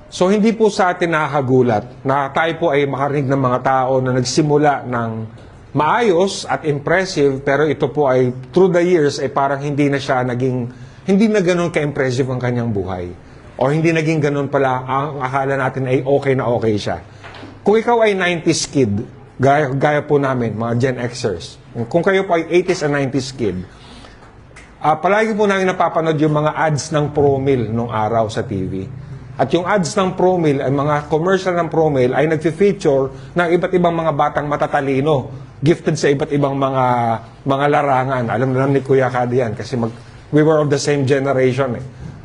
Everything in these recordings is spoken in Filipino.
So hindi po sa atin nakakagulat na tayo po ay makarinig ng mga tao na nagsimula ng maayos at impressive, pero ito po ay through the years ay parang hindi na ganun ka-impressive ang kanyang buhay. O hindi naging ganun pala, ang akala natin ay okay siya. Kung ikaw ay 90s kid, gaya po namin, mga Gen Xers, kung kayo po ay 80s and 90s kid, palagi po namin napapanood yung mga ads ng Promil nung araw sa TV. At yung ads ng Promil, ay mga commercial ng Promil, ay nag-feature ng iba't ibang mga batang matatalino, gifted sa iba't ibang mga larangan. Alam ni Kuya Kadi yan, kasi we were of the same generation.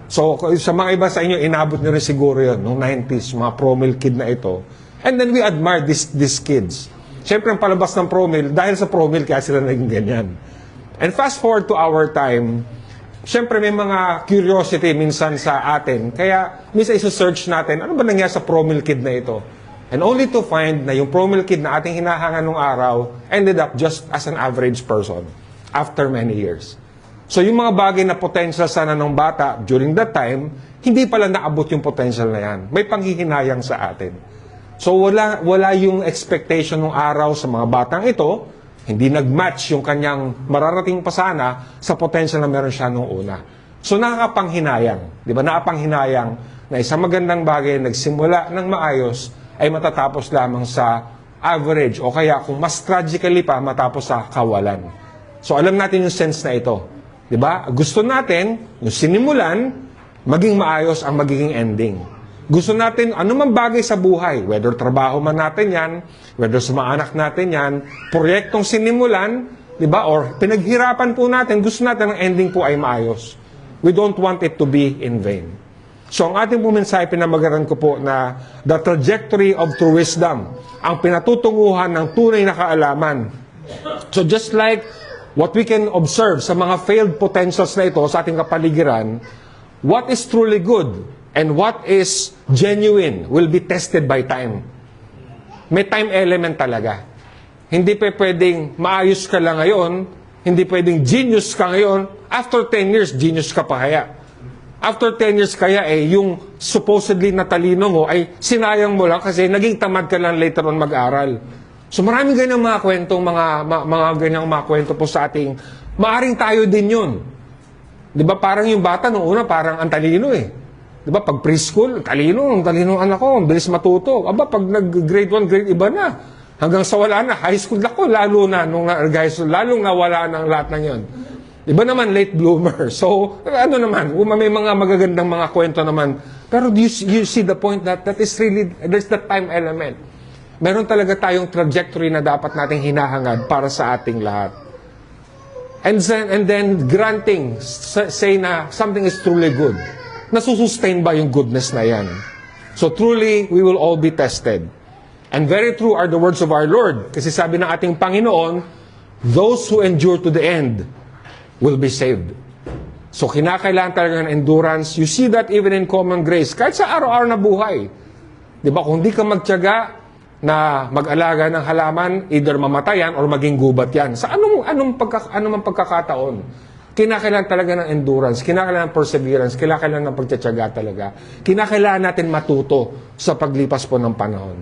So, sa mga iba sa inyo, inabot nyo rin siguro yun, nung 90s, mga Promil kid na ito. And then we admire these kids. Siyempre, ang palabas ng Promil, dahil sa Promil, kaya sila naging ganyan. And fast forward to our time, siyempre may mga curiosity minsan sa atin. Kaya minsan isa-search natin, ano ba nangyari sa Promil kid na ito? And only to find na yung Promil kid na ating hinahangan nung araw ended up just as an average person after many years. So yung mga bagay na potential sana ng bata during that time, hindi pala naabot yung potential na yan. May panghihinayang sa atin. So wala yung expectation ng araw sa mga batang ito, hindi nag-match yung kanyang mararating pa sana sa potential na meron siya nung una. So nakakapanghinayang, di ba? Nakapanghinayang na isang magandang bagay nagsimula ng maayos ay matatapos lamang sa average o kaya kung mas tragically pa matapos sa kawalan. So alam natin yung sense na ito. Di ba? Gusto natin yung sinimulan maging maayos ang magiging ending. Gusto natin anumang bagay sa buhay, whether trabaho man natin yan, whether sa mga anak natin yan, proyektong sinimulan, di ba, or pinaghirapan po natin, gusto natin ang ending po ay maayos. We don't want it to be in vain. So ang ating po mensahe, pinamagaran ko po na the trajectory of true wisdom, ang pinatutunguhan ng tunay na kaalaman. So just like what we can observe sa mga failed potentials na ito sa ating kapaligiran, what is truly good and what is genuine will be tested by time. May time element talaga. Hindi pa pwedeng maayos ka lang ngayon, hindi pwedeng genius ka ngayon, after 10 years, genius ka pa kaya. After 10 years kaya yung supposedly na talino mo ay sinayang mo lang kasi naging tamad ka lang later on mag-aral. So maraming ganyang mga kwentong, mga ganyang mga kwento po sa ating, maaring tayo din yun. Di ba parang yung bata noong una parang ang talino eh. Di ba pag preschool, talino anak ko, ang bilis matuto. Aba pag nag-grade 1, grade iba na. Hanggang sa wala na, high school ako, lalo na, nung high school, lalong nawala ng lahat ng yun. Iba naman, late bloomer. So, ano naman, may mga magagandang mga kwento naman. Pero you see the point that is really, there's that time element. Meron talaga tayong trajectory na dapat nating hinahangad para sa ating lahat. And then granting, say na something is truly good. Nasusustain ba yung goodness na yan? So truly, we will all be tested. And very true are the words of our Lord. Kasi sabi ng ating Panginoon, those who endure to the end will be saved. So kinakailangan talaga ng endurance. You see that even in common grace. Kahit sa araw-araw na buhay. Di ba? Kung di ka magtiyaga na mag-alaga ng halaman, either mamatayan or maging gubat yan. Sa anong pagkakataon? Kinakailangan talaga ng endurance, kinakailangan ng perseverance, kinakailangan ng pagtsatsaga talaga. Kinakailangan natin matuto sa paglipas po ng panahon.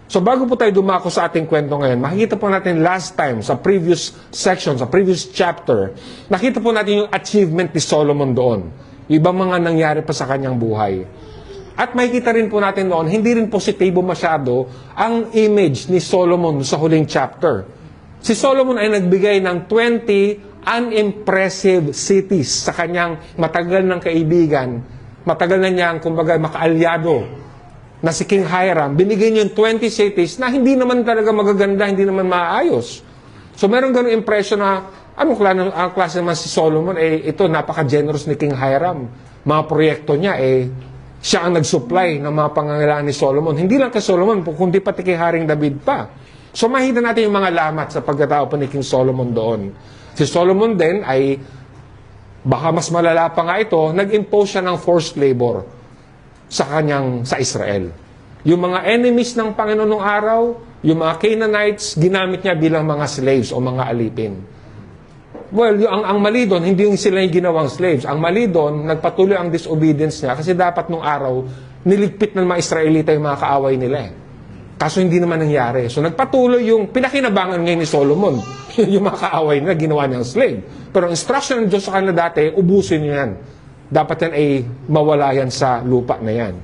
So bago po tayo dumako sa ating kwento ngayon, makikita po natin last time sa previous section, sa previous chapter, nakita po natin yung achievement ni Solomon doon. Yung ibang mga nangyari pa sa kanyang buhay. At makikita rin po natin doon, hindi rin positibo masyado ang image ni Solomon sa huling chapter. Si Solomon ay nagbigay ng 20 unimpressive cities sa kanyang matagal ng kaibigan, matagal na niyang, kumbaga, makaalyado na si King Hiram. Binigay niya yung 20 cities na hindi naman talaga magaganda, hindi naman maayos. So meron ganun impression na, ang klase naman si Solomon, ito, napaka-generous ni King Hiram. Mga proyekto niya, siya ang nag-supply ng mga pangangailangan ni Solomon. Hindi lang kay Solomon, kundi pati kay Haring David pa. So makita natin yung mga lamat sa pagkatao pa ni King Solomon doon. Si Solomon din ay, baka mas malala pa nga ito, nag-impose siya ng forced labor sa Israel. Yung mga enemies ng Panginoon nung araw, yung mga Canaanites, ginamit niya bilang mga slaves o mga alipin. Well, ang mali doon, hindi yung sila yung ginawang slaves. Ang mali doon, nagpatuloy ang disobedience niya kasi dapat nung araw, niligpit ng mga Israelita yung mga kaaway nila eh. Kaso hindi naman nangyari. So nagpatuloy yung pinakinabangan ngayon ni Solomon. Yung mga kaaway nila, ginawa niyang slave. Pero ang instruction ng Diyos sa kanila dati, ubusin niyo yan. Dapat yan ay mawala yan sa lupa na yan.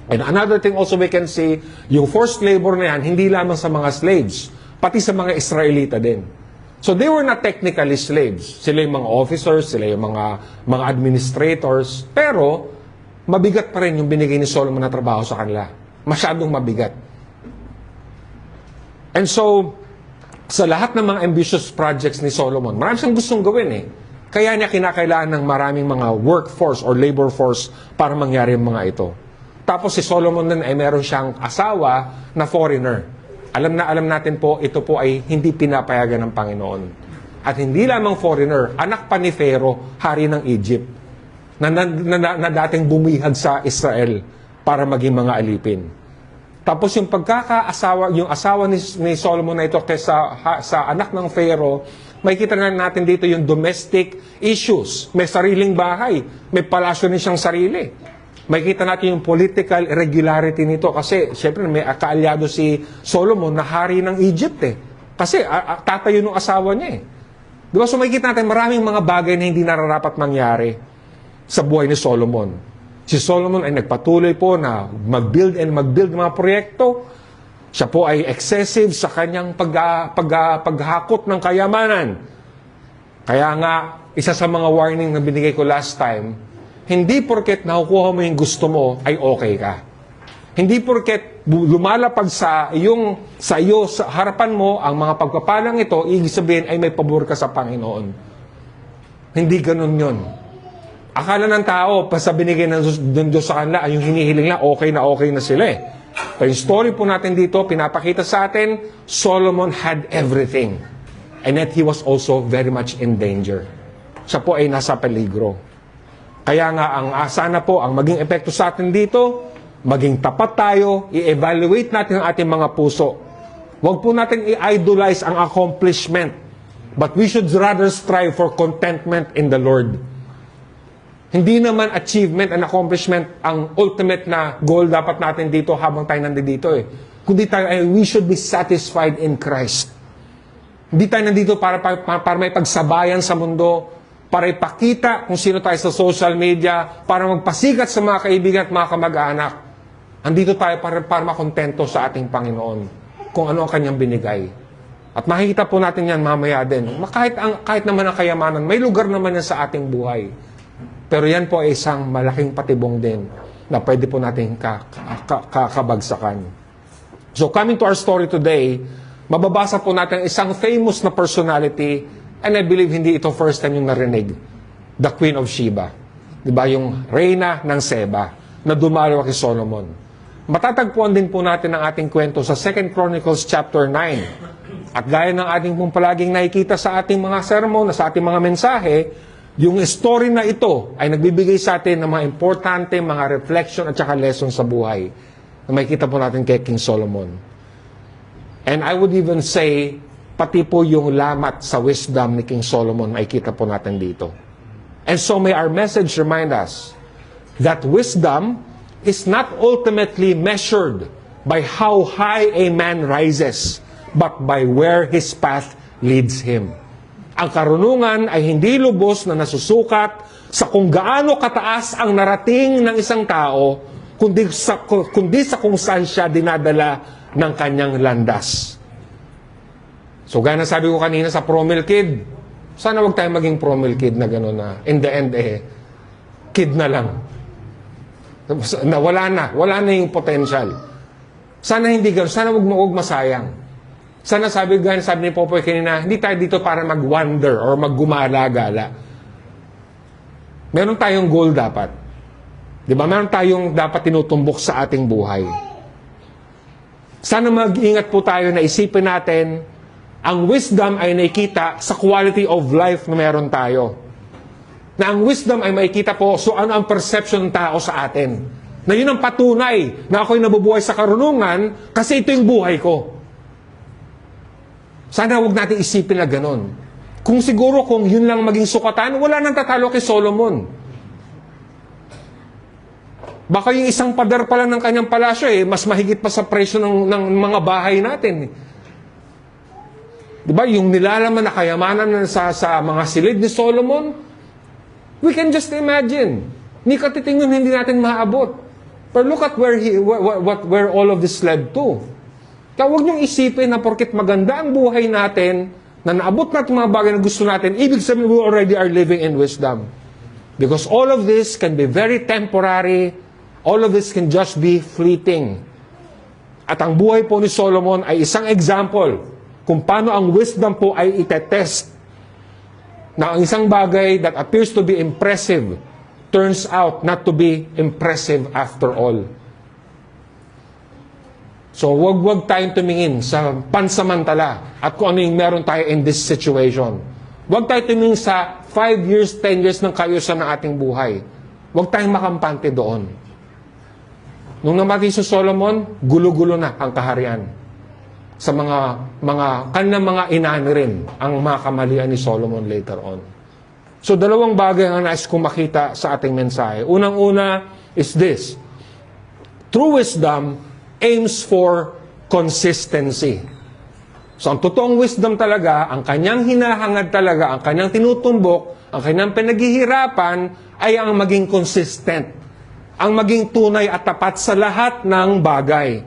And another thing also we can see, yung forced labor na yan, hindi lamang sa mga slaves, pati sa mga Israelita din. So they were not technically slaves. Sila yung mga officers, sila yung mga administrators. Pero, mabigat pa rin yung binigay ni Solomon na trabaho sa kanila. Masyadong mabigat. And so, sa lahat ng mga ambitious projects ni Solomon, marami siyang gustong gawin eh. Kaya niya kinakailangan ng maraming mga workforce or labor force para mangyari yung mga ito. Tapos si Solomon din ay meron siyang asawa na foreigner. Alam natin po, ito po ay hindi pinapayagan ng Panginoon. At hindi lamang foreigner, anak pa ni Pharaoh, hari ng Egypt, na dating bumihag sa Israel para maging mga alipin. Tapos yung yung asawa ni Solomon na ito sa anak ng Pharaoh, makikita na natin dito yung domestic issues. May sariling bahay, may palasyo din siyang sarili. Makikita natin yung political irregularity nito kasi syempre may kaalyado si Solomon na hari ng Egypt eh. Kasi tatayo ng asawa niya eh. Diba? So makikita natin maraming mga bagay na hindi nararapat mangyari sa buhay ni Solomon. Si Solomon ay nagpatuloy po na mag-build mga proyekto. Siya po ay excessive sa kanyang paghakot ng kayamanan. Kaya nga, isa sa mga warning na binigay ko last time, hindi porket nakukuha mo yung gusto mo, ay okay ka. Hindi porket lumalapag sa harapan mo, ang mga pagpapalang ito, ibig sabihin ay may pabor ka sa Panginoon. Hindi ganun yun. Akala ng tao, basta binigay ng Diyos sa kanila, ay yung hinihiling lang, okay na sila eh. Pero yung story po natin dito, pinapakita sa atin, Solomon had everything. And yet he was also very much in danger. Siya po ay nasa peligro. Kaya nga, sana po, ang maging epekto sa atin dito, maging tapat tayo, i-evaluate natin ang ating mga puso. Huwag po natin i-idolize ang accomplishment. But we should rather strive for contentment in the Lord. Hindi naman achievement and accomplishment ang ultimate na goal dapat natin dito habang tayo nandito eh. Kundi tayo ay we should be satisfied in Christ. Hindi tayo nandito para may pagsabayan sa mundo, para ipakita kung sino tayo sa social media, para magpasikat sa mga kaibigan at mga kamag-anak. Andito tayo para makontento sa ating Panginoon kung ano ang kanyang binigay. At makikita po natin yan mamaya din. Kahit naman ang kayamanan, may lugar naman yan sa ating buhay. Pero yan po ay isang malaking patibong din na pwede po natin kabagsakan. So coming to our story today, mababasa po natin isang famous na personality, and I believe hindi ito first time yung narinig. The Queen of Sheba. Diba? Yung Reyna ng Seba na dumalo kay Solomon. Matatagpuan din po natin ang ating kwento sa 2 Chronicles chapter 9. At gaya ng ating pong palaging nakikita sa ating mga sermon, sa ating mga mensahe, yung story na ito ay nagbibigay sa atin ng mga importante, mga reflection at saka lesson sa buhay na makikita po natin kay King Solomon. And I would even say, pati po yung lamat sa wisdom ni King Solomon makikita po natin dito. And so may our message remind us that wisdom is not ultimately measured by how high a man rises, but by where his path leads him. Ang karunungan ay hindi lubos na nasusukat sa kung gaano kataas ang narating ng isang tao, kundi sa kung saan siya dinadala ng kanyang landas. So gaya na sabi ko kanina sa promil kid, sana wag tayo maging promil kid na gano'n na in the end kid na lang. Na wala na yung potential. Sana hindi gano'n, sana wag masayang. Sana sabi ni Popoy kanina, hindi tayo dito para mag-wander or maggumala-gala. Meron tayong goal dapat. Di ba? Meron tayong dapat tinutumbok sa ating buhay. Sana mag-ingat po tayo na isipin natin, ang wisdom ay nakikita sa quality of life na meron tayo. Na ang wisdom ay makikita po so ano ang perception ng tao sa atin. Na yun ang patunay na ako'y nabubuhay sa karunungan kasi ito yung buhay ko. Sana huwag natin isipin na ganon. Kung yun lang maging sukatan, wala nang tatalo kay Solomon. Baka yung isang pader pa lang ng kanyang palasyo, mas mahigit pa sa presyo ng mga bahay natin. Diba? Yung nilalaman na kayamanan sa mga silid ni Solomon, we can just imagine. Ni katitingin hindi natin maabot. But look at where all of this led to. Kaya huwag niyong isipin na porket maganda ang buhay natin, na naabot natin mga bagay na gusto natin, ibig sabihin we already are living in wisdom. Because all of this can be very temporary, all of this can just be fleeting. At ang buhay po ni Solomon ay isang example kung paano ang wisdom po ay itetest na ang isang bagay that appears to be impressive turns out not to be impressive after all. So, wag tayong tumingin sa pansamantala at kung ano yung meron tayo in this situation. Wag tayong tumingin sa 5 years, 10 years ng kaayusan ng ating buhay. Wag tayong makampante doon. Nung namatay si Solomon, gulo-gulo na ang kaharian. Sa kanilang mga inani rin ang mga kamalian ni Solomon later on. So, dalawang bagay ang nais kong makita sa ating mensahe. Unang-una is this. True wisdom aims for consistency. So, ang totoong wisdom talaga, ang kanyang hinahangad talaga, ang kanyang tinutumbok, ang kanyang pinaghihirapan, ay ang maging consistent. Ang maging tunay at tapat sa lahat ng bagay.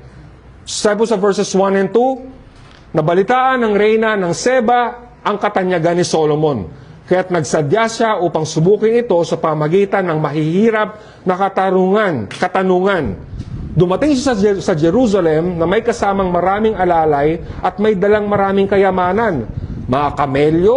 Sabi sa verses 1 and 2, nabalitaan ng reyna ng Seba ang katanyagan ni Solomon. Kaya't nagsadya siya upang subukin ito sa pamagitan ng mahihirap na katanungan. Dumating siya sa Jerusalem na may kasamang maraming alalay at may dalang maraming kayamanan. Mga kamelyo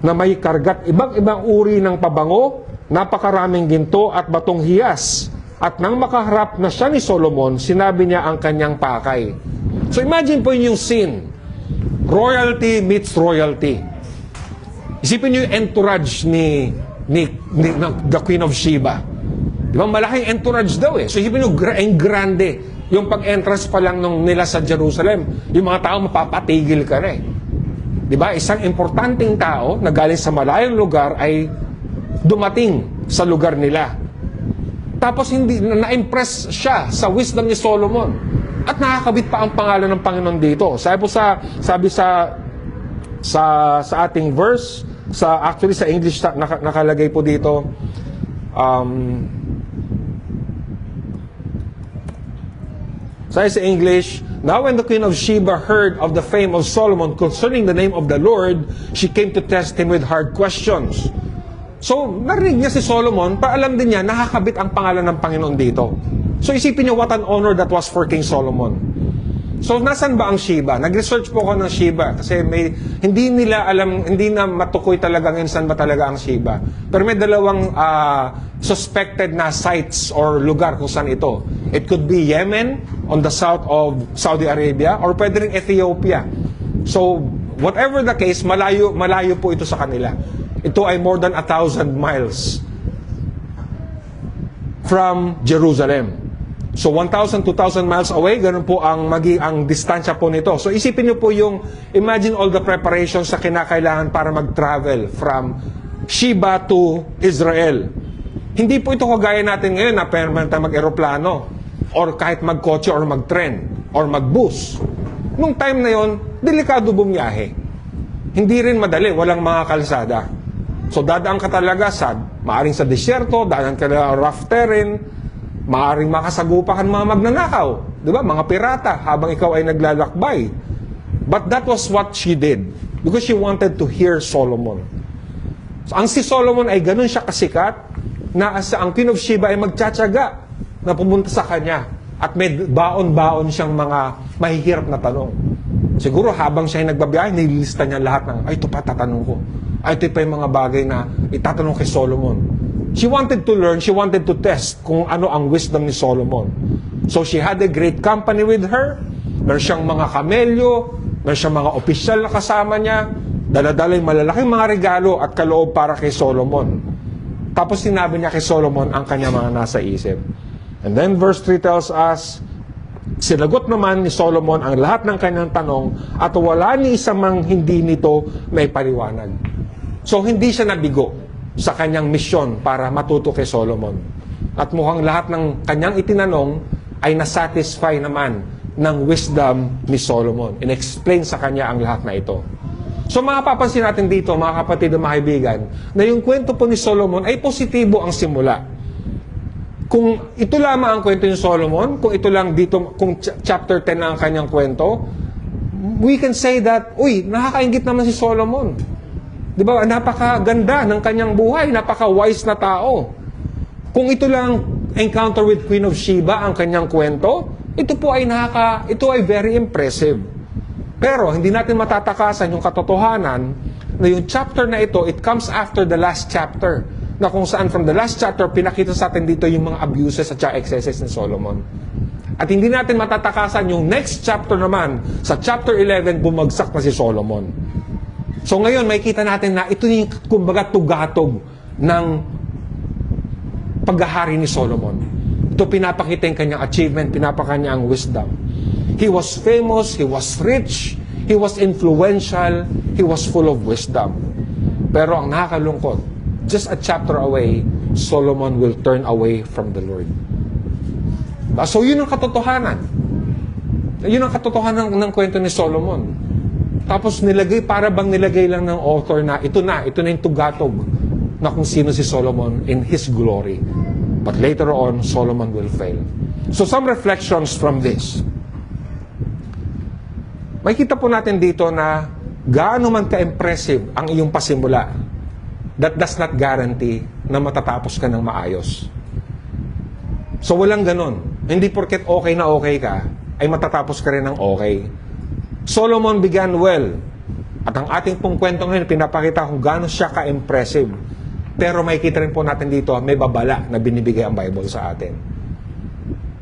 na may kargat ibang uri ng pabango, napakaraming ginto at batong hiyas. At nang makaharap na siya ni Solomon, sinabi niya ang kanyang pakay. So imagine po yung scene. Royalty meets royalty. Isipin niyo yung entourage ni the Queen of Sheba. Di ba? Malaking entourage daw So isipin nyo, grande. Yung pag-entrance pa lang nila sa Jerusalem, yung mga tao mapapatigil ka na Di ba? Isang importanteng tao na galing sa malayong lugar ay dumating sa lugar nila. Tapos hindi na-impress siya sa wisdom ni Solomon. At nakakabit pa ang pangalan ng Panginoon dito. Sabi sa ating verse, actually sa English nakalagay po dito, sabi sa English, now when the Queen of Sheba heard of the fame of Solomon concerning the name of the Lord, she came to test him with hard questions. So, narinig niya si Solomon, paalam din niya, nakakabit ang pangalan ng Panginoon dito. So, isipin niyo what an honor that was for King Solomon. So, nasan ba ang Sheba? Nag-research po ako ng Sheba kasi hindi nila alam, hindi na matukoy talaga ngayon saan ba talaga ang Sheba. Pero may dalawang suspected na sites or lugar kung saan ito. It could be Yemen, on the south of Saudi Arabia, or pwede rin Ethiopia. So, whatever the case, malayo po ito sa kanila. Ito ay more than 1,000 miles from Jerusalem. So 1,000, 2,000 miles away, ganun po ang distansya po nito. So isipin niyo po imagine all the preparations sa kinakailangan para mag-travel from Sheba to Israel. Hindi po ito kagaya natin ngayon na permanent mag-aeroplano or kahit mag-kotse or mag-tren or mag-bus. Nung time na yon, delikado bumiyahe. Hindi rin madali, walang mga kalsada. So dadaan ka talaga maaring sa disyerto, dadaan ka na rough terrain, maaring makasagupa ka ng mga magnanakaw, di ba? Mga pirata habang ikaw ay naglalakbay. But that was what she did because she wanted to hear Solomon. So, ang si Solomon ay ganun siya kasikat na ang Queen of Sheba ay magtsatsaga na pumunta sa kanya at may baon-baon siyang mga mahihirap na tanong. Siguro habang siya ay nagbabiyahe, nililista niya lahat ng, ito pa tatanong ko. Ito pa yung mga bagay na itatanong kay Solomon. She wanted to learn, she wanted to test kung ano ang wisdom ni Solomon. So she had a great company with her. Meron siyang mga kamelyo, meron siyang mga opisyal na kasama niya, dala-dala yung malalaking mga regalo at kaloob para kay Solomon. Tapos sinabi niya kay Solomon ang kanya mga nasa isip. And then verse 3 tells us, sinagot naman ni Solomon ang lahat ng kanyang tanong at wala ni isa mang hindi nito may paliwanag. So hindi siya nabigo sa kanyang misyon para matuto kay Solomon. At mukhang lahat ng kanyang itinanong ay nasatisfy naman ng wisdom ni Solomon. In-explain sa kanya ang lahat na ito. So mapapansin natin dito, mga kapatid at mga kaibigan, na yung kwento po ni Solomon ay positibo ang simula. Kung ito lamang ang kwento ni Solomon, kung ito lang dito, kung chapter 10 lang ang kanyang kwento, we can say that, uy, nakakaingit naman si Solomon. Di ba? Napakaganda ng kanyang buhay, napaka-wise na tao. Kung ito lang encounter with Queen of Sheba ang kanyang kwento, ito ay very impressive. Pero hindi natin matatakasan yung katotohanan na yung chapter na ito, it comes after the last chapter. Na kung saan from the last chapter, pinakita sa atin dito yung mga abuses at excesses ni Solomon. At hindi natin matatakasan yung next chapter naman, sa chapter 11, bumagsak na si Solomon. So ngayon, makikita natin na ito yung kumbaga tugatog ng paghahari ni Solomon. Ito pinapakita yung kanyang achievement, pinapakita niya ang wisdom. He was famous, he was rich, he was influential, he was full of wisdom. Pero ang nakakalungkot, just a chapter away, Solomon will turn away from the Lord. So yun ang katotohanan. Yun ang katotohanan ng kwento ni Solomon. Tapos para bang nilagay lang ng author na ito na yung tugatog na kung sino si Solomon in his glory. But later on, Solomon will fail. So some reflections from this. Makikita po natin dito na gaano man ka-impressive ang iyong pasimula, that does not guarantee na matatapos ka ng maayos. So walang ganon. Hindi porket okay na okay ka, ay matatapos ka rin ng okay. Solomon began well. At ang ating pong kwento ngayon, pinapakita kung gaano siya ka-impressive. Pero makikita rin po natin dito, may babala na binibigay ang Bible sa atin.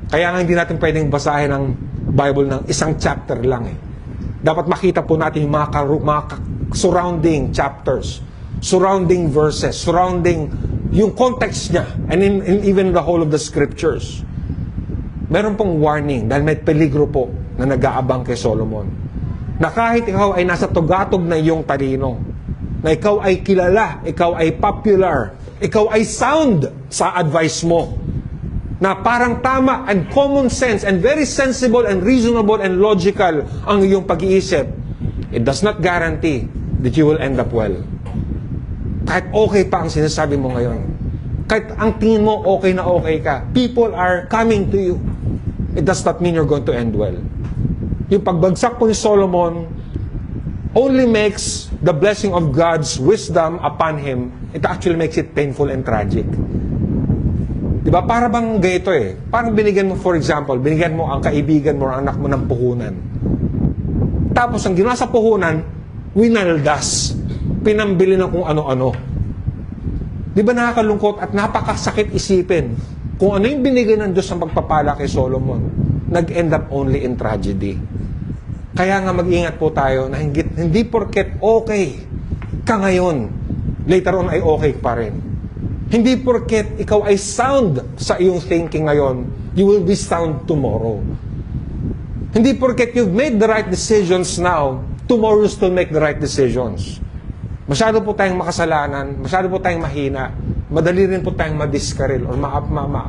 Kaya nga hindi natin pwedeng basahin ang Bible ng isang chapter lang eh. Dapat makita po natin yung mga surrounding chapters, surrounding verses, surrounding yung context niya, and in even the whole of the scriptures. Meron pong warning dahil may peligro po na nag-aabang kay Solomon. Na kahit ikaw ay nasa tugatog na iyong talino, na ikaw ay kilala, ikaw ay popular, ikaw ay sound sa advice mo, na parang tama and common sense and very sensible and reasonable and logical ang iyong pag-iisip, it does not guarantee that you will end up well. Kahit okay pa ang sinasabi mo ngayon, kahit ang tingin mo okay na okay ka, people are coming to you, it does not mean you're going to end well. Yung pagbagsak po ni Solomon only makes the blessing of God's wisdom upon him, it actually makes it painful and tragic. Diba? Para bang ganito eh. Parang binigyan mo, for example, binigyan mo ang kaibigan mo, ang anak mo ng puhunan. Tapos ang ginawa sa puhunan, winaldas. Pinambili ng kung ano-ano. Diba nakakalungkot at napakasakit isipin kung ano yung binigay ng Diyos ng pagpapala kay Solomon, nag-end up only in tragedy. Kaya nga mag-ingat po tayo na hindi porket okay ka ngayon, later on ay okay pa rin. Hindi porket ikaw ay sound sa iyong thinking ngayon, you will be sound tomorrow. Hindi porket you've made the right decisions now, tomorrow you still make the right decisions. Masyado po tayong makasalanan, masyado po tayong mahina, madali rin po tayong madiskaril or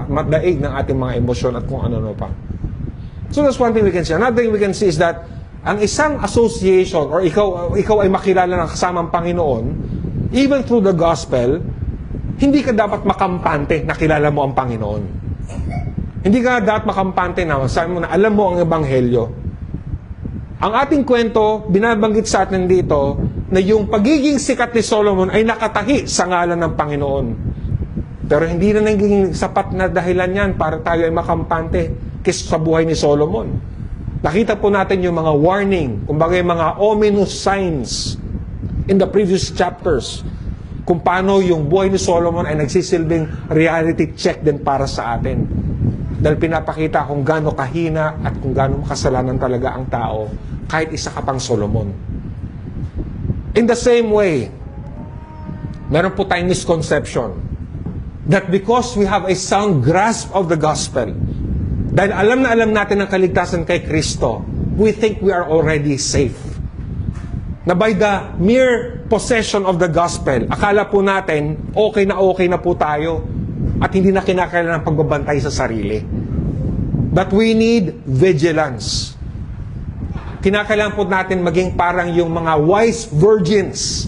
madaig ng ating mga emosyon at kung ano-ano pa. So that's one thing we can see. Another thing we can see is that ang isang association or ikaw ay makilala ng kasamang Panginoon, even through the gospel, hindi ka dapat makampante na kilala mo ang Panginoon. Hindi ka dapat makampante na sabi mo na alam mo ang Ebanghelyo. Ang ating kwento, binabanggit sa atin dito na yung pagiging sikat ni Solomon ay nakatahi sa ngalan ng Panginoon. Pero hindi na naging sapat na dahilan yan para tayo ay makampante sa buhay ni Solomon. Nakita po natin yung mga warning, kumbaga yung mga ominous signs in the previous chapters kung paano yung buhay ni Solomon ay nagsisilbing reality check din para sa atin. Dahil pinapakita kung gaano kahina at kung gaano makasalanan talaga ang tao kahit isa ka pang Solomon. In the same way, meron po tayong misconception that because we have a sound grasp of the gospel, dahil alam na alam natin ang kaligtasan kay Kristo, we think we are already safe. Na by the mere possession of the gospel, akala po natin, okay na po tayo. at hindi na kinakailangan ng pagbabantay sa sarili. But we need vigilance. Kinakailangan po natin maging parang yung mga wise virgins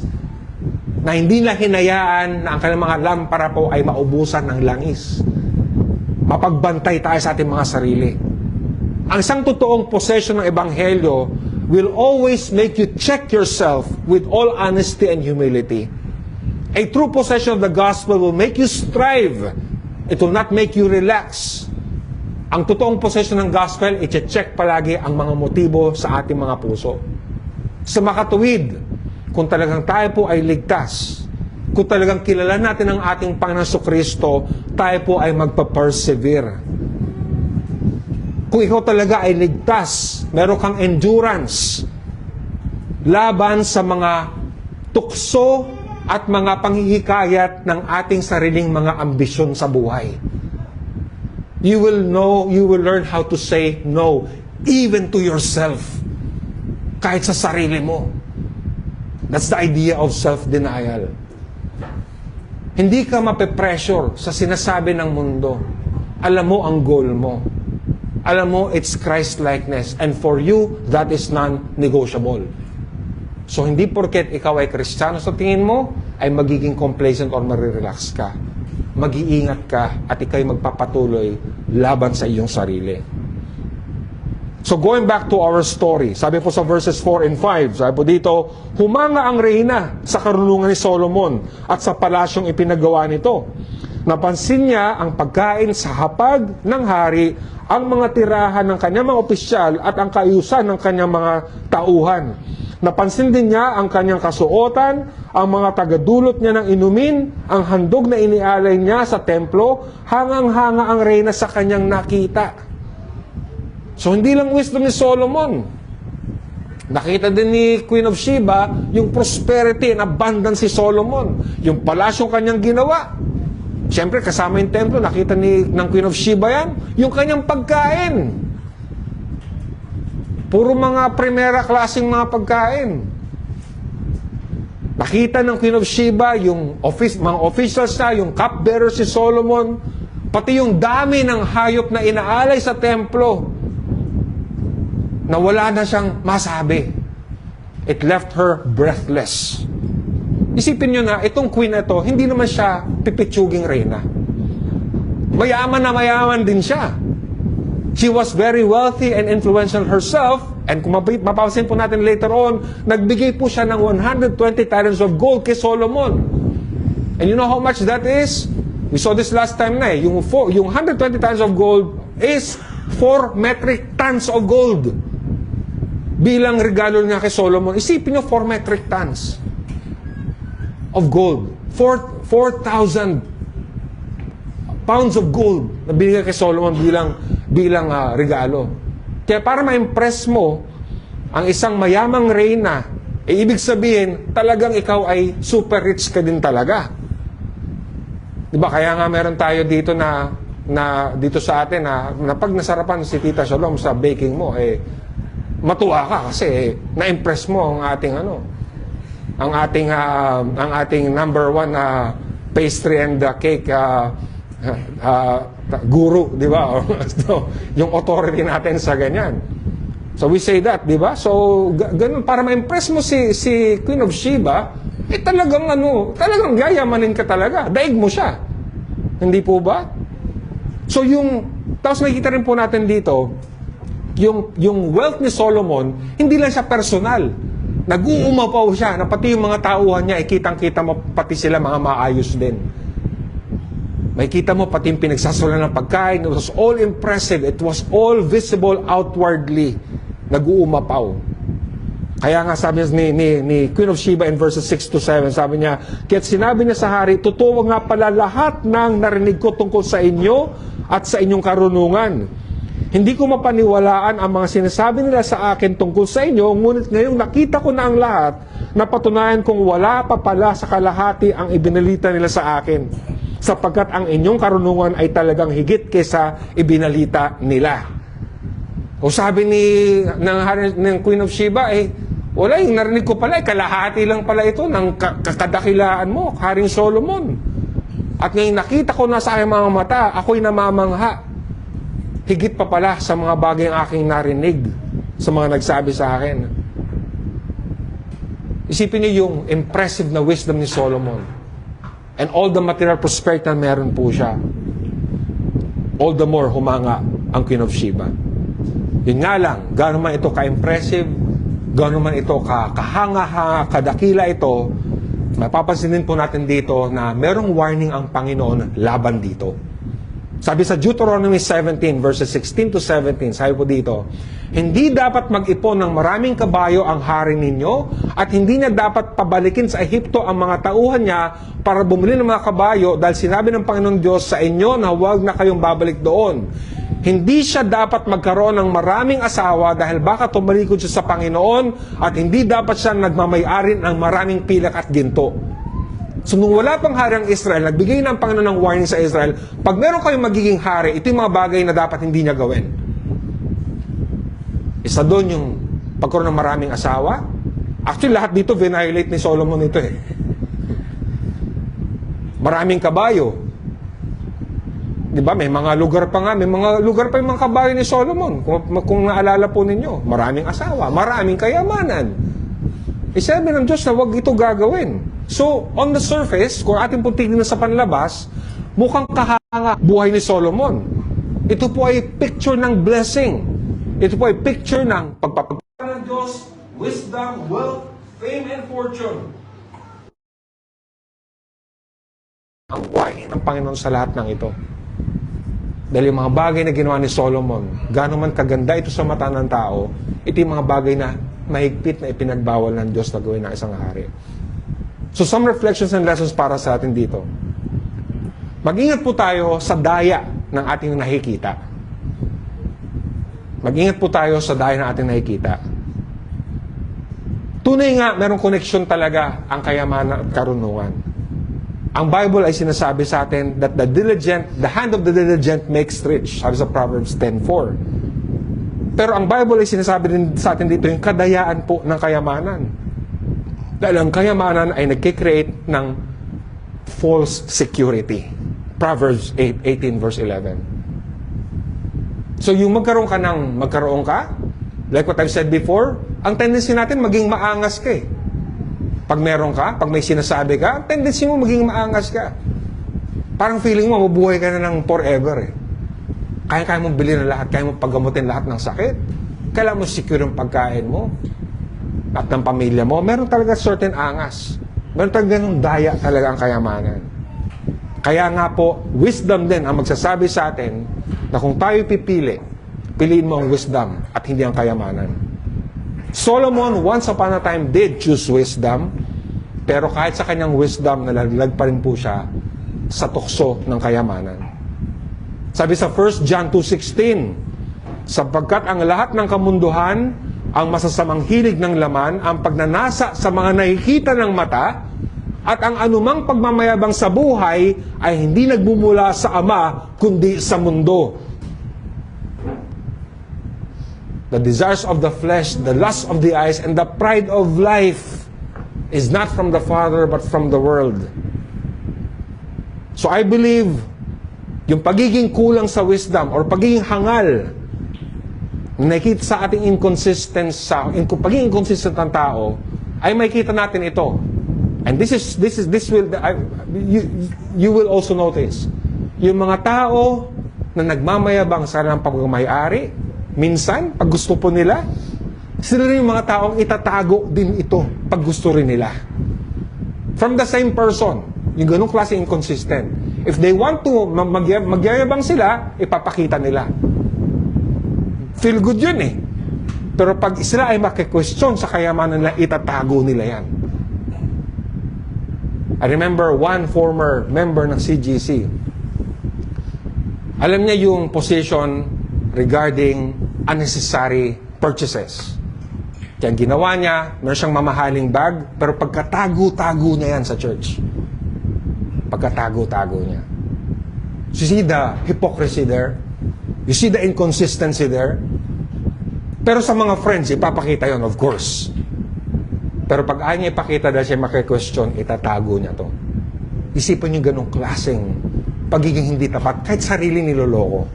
na hindi na hinayaan na ang kanilang mga lampara po ay maubusan ng langis. Mapagbantay tayo sa ating mga sarili. Ang isang totoong possession ng Ebanghelyo will always make you check yourself with all honesty and humility. A true possession of the gospel will make you strive. It will not make you relax. Ang totoong possession ng gospel, i-check palagi ang mga motibo sa ating mga puso. Sa makatuwid, kung talagang tayo po ay ligtas, kung talagang kilala natin ang ating Panginoon Kristo, tayo po ay magpa-persevere. Kung ikaw talaga ay ligtas, meron kang endurance, laban sa mga tukso at mga panghihikayat ng ating sariling mga ambisyon sa buhay. You will learn how to say no, even to yourself. Kahit sa sarili mo. That's the idea of self-denial. Hindi ka mape-pressure sa sinasabi ng mundo. Alam mo ang goal mo. Alam mo, it's Christ-likeness. And for you, that is non-negotiable. So, hindi porket ikaw ay Kristiyano sa tingin mo, ay magiging complacent or marirelax ka. Mag-iingat ka at ikaw'y magpapatuloy laban sa iyong sarili. So going back to our story, sabi po sa verses 4 and 5, sabi po dito, humanga ang reyna sa karunungan ni Solomon at sa palasyong ipinagawa nito. Napansin niya ang pagkain sa hapag ng hari, ang mga tirahan ng kanyang mga opisyal at ang kaayusan ng kanyang mga tauhan. Napansin din niya ang kanyang kasuotan, ang mga tagadulot niya ng inumin, ang handog na inialay niya sa templo, hangang-hanga ang reyna sa kanyang nakita. So hindi lang wisdom ni Solomon. Nakita din ni Queen of Sheba yung prosperity and abundance si Solomon. Yung palasyong kanyang ginawa. Siyempre kasama yung templo, nakita ng Queen of Sheba yan. Yung kanyang pagkain. Puro mga primera klaseng mga pagkain. Nakita ng Queen of Sheba yung mga officials na, yung cupbearer si Solomon, pati yung dami ng hayop na inaalay sa templo na wala na siyang masabi. It left her breathless. Isipin nyo na, itong queen na ito, hindi naman siya pipitsuging reyna. Mayaman na mayaman din siya. She was very wealthy and influential herself. And kung mapapansin po natin later on, nagbigay po siya ng 120 talents of gold kay Solomon. And you know how much that is? We saw this last time na eh. Yung 120 talents of gold is 4 metric tons of gold. Bilang regalo niya kay Solomon. Isipin niyo 4 metric tons of gold. 4,000 pounds of gold na binigay kay Solomon bilang regalo. Kaya para ma-impress mo ang isang mayamang reyna, ibig sabihin, talagang ikaw ay super rich ka din talaga. Diba? Kaya nga meron tayo dito na dito sa atin na pag nasarapan si Tita Shalom sa baking mo, matuwa ka kasi na-impress mo ang ating ang ating number 1 pastry and cake guru, di ba? So, yung authority natin sa ganyan. So we say that, di ba? So ganun para ma-impress mo si Queen of Sheba, talagang yayamanin ka talaga. Daig mo siya. Hindi po ba? So tapos makikita rin po natin dito, yung wealth ni Solomon, hindi lang siya personal. Nag-uumapaw siya, na pati yung mga tauhan niya, kitang-kita mo, pati sila mga maayos din. Makikita mo pati yung pinagsasalan ng pagkain. It was all impressive. It was all visible outwardly. Nag-uumapaw. Kaya nga sabi ni Queen of Sheba in verses 6 to 7, sabi niya, kaya't sinabi niya sa hari, totoo nga pala lahat ng narinig ko tungkol sa inyo at sa inyong karunungan. Hindi ko mapaniwalaan ang mga sinasabi nila sa akin tungkol sa inyo, ngunit ngayong nakita ko na ang lahat, napatunayan kong wala pa pala sa kalahati ang ibinalita nila sa akin, sapagkat ang inyong karunungan ay talagang higit kaysa ibinalita nila. O sabi ng Queen of Sheba, wala, yung narinig ko pala, kalahati lang pala ito ng kadakilaan mo, Haring Solomon. At ngayon nakita ko na sa aking mga mata, ako'y namamangha. Higit pa pala sa mga bagay ang aking narinig sa mga nagsabi sa akin. Isipin niyo yung impressive na wisdom ni Solomon. And all the material prosperity na meron po siya. All the more humanga ang Queen of Sheba. Yun nga lang, gano'n man ito ka-impressive, gano'n man ito kahanga-hanga, kadakila ito, mapapansin din po natin dito na merong warning ang Panginoon laban dito. Sabi sa Deuteronomy 17 verses 16 to 17, sabi po dito, hindi dapat mag-ipon ng maraming kabayo ang hari ninyo at hindi niya dapat pabalikin sa Ehipto ang mga tauhan niya para bumili ng mga kabayo dahil sinabi ng Panginoon Diyos sa inyo na huwag na kayong babalik doon. Hindi siya dapat magkaroon ng maraming asawa dahil baka tumalikod siya sa Panginoon at hindi dapat siya nagmamay-ari ng maraming pilak at ginto. So nung wala pang hari ang Israel, nagbigay ng Panginoon ng warning sa Israel, pag meron kayong magiging hari, ito yung mga bagay na dapat hindi niya gawin. Isa doon yung pagkaroon ng maraming asawa. Actually, lahat dito violate ni Solomon ito eh. Maraming kabayo. Di ba? May mga lugar pa nga, may mga lugar pa yung mga kabayo ni Solomon. Kung naalala po ninyo, maraming asawa, maraming kayamanan. Isabi ng Diyos na huwag ito gagawin. So, on the surface, kung ating pong tignan sa panlabas, mukhang kahanga buhay ni Solomon. Ito po ay picture ng blessing. Ito po ay picture ng pagpapagpapala ng Diyos, wisdom, wealth, fame, and fortune. Ang buhay ng Panginoon sa lahat ng ito. Dahil yung mga bagay na ginawa ni Solomon, gano'n man kaganda ito sa mata ng tao, ito yung mga bagay na mahigpit na ipinagbawal ng Diyos na gawin ng isang hari. So some reflections and lessons para sa atin dito. Mag-ingat po tayo sa daya ng ating nakikita. Mag-ingat po tayo sa daya ng ating nakikita. Tunay nga, merong connection talaga ang kayamanan at karunungan. Ang Bible ay sinasabi sa atin that the hand of the diligent makes rich. Sabi sa Proverbs 10:4. Pero ang Bible ay sinasabi din sa atin dito yung kadayaan po ng kayamanan. Dahil ang kayamanan ay nagkikreate ng false security. Proverbs 18 verse 11. So yung magkaroon ka, like what I've said before, ang tendency natin maging maangas ka eh. Pag meron ka, pag may sinasabi ka, tendency mo maging maangas ka. Parang feeling mo, mabuhay ka na ng forever eh. Kaya mong bilhin na lahat, kaya mong paggamutin lahat ng sakit. Kailangan mo secure yung pagkain mo at ng pamilya mo. Meron talaga certain angas. Meron talaga ganung daya talaga ang kayamanan. Kaya nga po, wisdom din ang magsasabi sa atin na kung tayo pipili, piliin mo ang wisdom at hindi ang kayamanan. Solomon, once upon a time, did choose wisdom, pero kahit sa kanyang wisdom, nalaglag pa rin po siya sa tukso ng kayamanan. Sabi sa 1 John 2:16, sapagkat ang lahat ng kamunduhan, ang masasamang hilig ng laman, ang pagnanasa sa mga nakikita ng mata, at ang anumang pagmamayabang sa buhay ay hindi nagmumula sa Ama, kundi sa mundo. The desires of the flesh, the lust of the eyes, and the pride of life is not from the Father, but from the world. So I believe, yung pagiging kulang sa wisdom or pagiging hangal na nakikita sa ating pagiging inconsistent ng tao, ay makikita natin ito. And you will also notice, yung mga tao na nagmamayabang sa kanilang pagmamayari, minsan, pag gusto po nila, sila rin yung mga taong itatago din ito pag gusto rin nila. From the same person, yung ganung klase inconsistent. If they want to magyayabang sila, ipapakita nila. Feel good yun eh. Pero pag sila ay makikwestiyon sa kayamanan nila, itatago nila yan. I remember one former member ng CGC. Alam niya yung position regarding unnecessary purchases. Kaya ginawa niya, meron siyang mamahaling bag, pero pagkatago-tago niya yan sa church. Pagkatago-tago niya. You see the hypocrisy there? You see the inconsistency there? Pero sa mga friends, ipapakita yon, of course. Pero pag ayaw niya ipakita dahil siya maki-question, itatago niya to. Isipan niyo ganong klaseng pagiging hindi tapat, kahit sarili niloloko.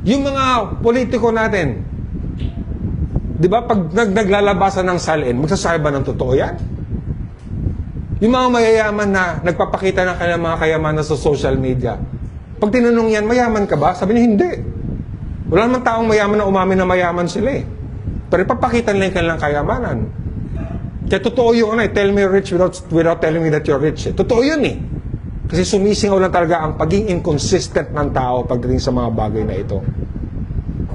Yung mga politiko natin, di ba, pag naglalabasan ng salin, magsasabi ba ng totoo yan? Yung mga mayayaman na nagpapakita ng kanilang mga kayamanan sa social media, pag tinanong yan, mayaman ka ba? Sabi niya, hindi. Wala naman taong mayaman na umamin na mayaman sila eh. Pero ipapakita nila yung kanilang kayamanan. Kaya totoo yun, tell me you're rich without telling me that you're rich. Totoo yun eh. Kasi sumisingaw lang talaga ang pagiging inconsistent ng tao pagdating sa mga bagay na ito.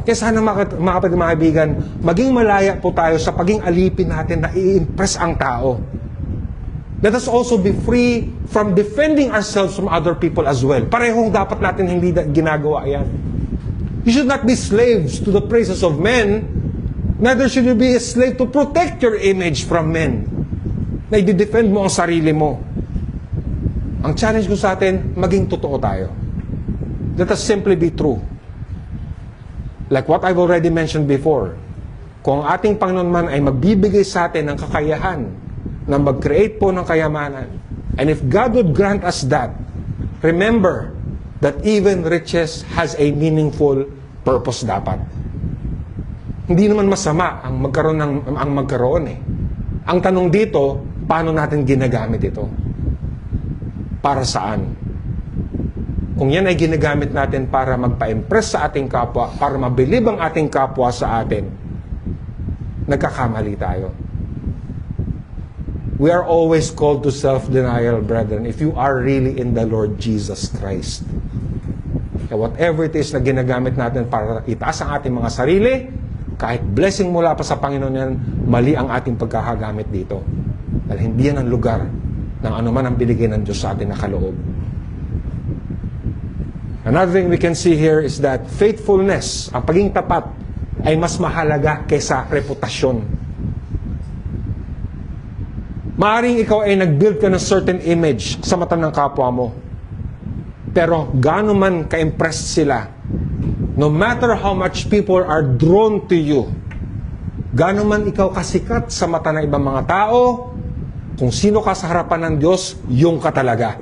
Kaya sana mga kapatid, mga kaibigan, maging malaya po tayo sa pagiging alipin natin na i-impress ang tao. Let us also be free from defending ourselves from other people as well. Parehong dapat natin hindi ginagawa yan. You should not be slaves to the praises of men, neither should you be a slave to protect your image from men. Na i-defend mo ang sarili mo. Ang challenge ko sa atin, maging totoo tayo. Let us simply be true. Like what I've already mentioned before, kung ang ating Panginoon man ay magbibigay sa atin ng kakayahan na mag-create po ng kayamanan, and if God would grant us that, remember that even riches has a meaningful purpose dapat. Hindi naman masama ang magkaroon eh. Ang tanong dito, paano natin ginagamit ito? Para saan? Kung yan ay ginagamit natin para magpa-impress sa ating kapwa, para mabilib ang ating kapwa sa atin, nagkakamali tayo. We are always called to self-denial, brethren, if you are really in the Lord Jesus Christ. Kaya whatever it is na ginagamit natin para itaas ang ating mga sarili, kahit blessing mula pa sa Panginoon yan, mali ang ating pagkakagamit dito. Dahil hindi yan ang lugar ng anuman ang binigay ng Diyos sa atin na kaloob. Another thing we can see here is that faithfulness, ang pagiging tapat, ay mas mahalaga kaysa reputasyon. Maaring ikaw ay nag-build ka ng certain image sa mata ng kapwa mo. Pero gaano man ka-impressed sila, no matter how much people are drawn to you, gaano man ikaw kasikat sa mata ng ibang mga tao, kung sino ka sa harapan ng Diyos, yung ka talaga.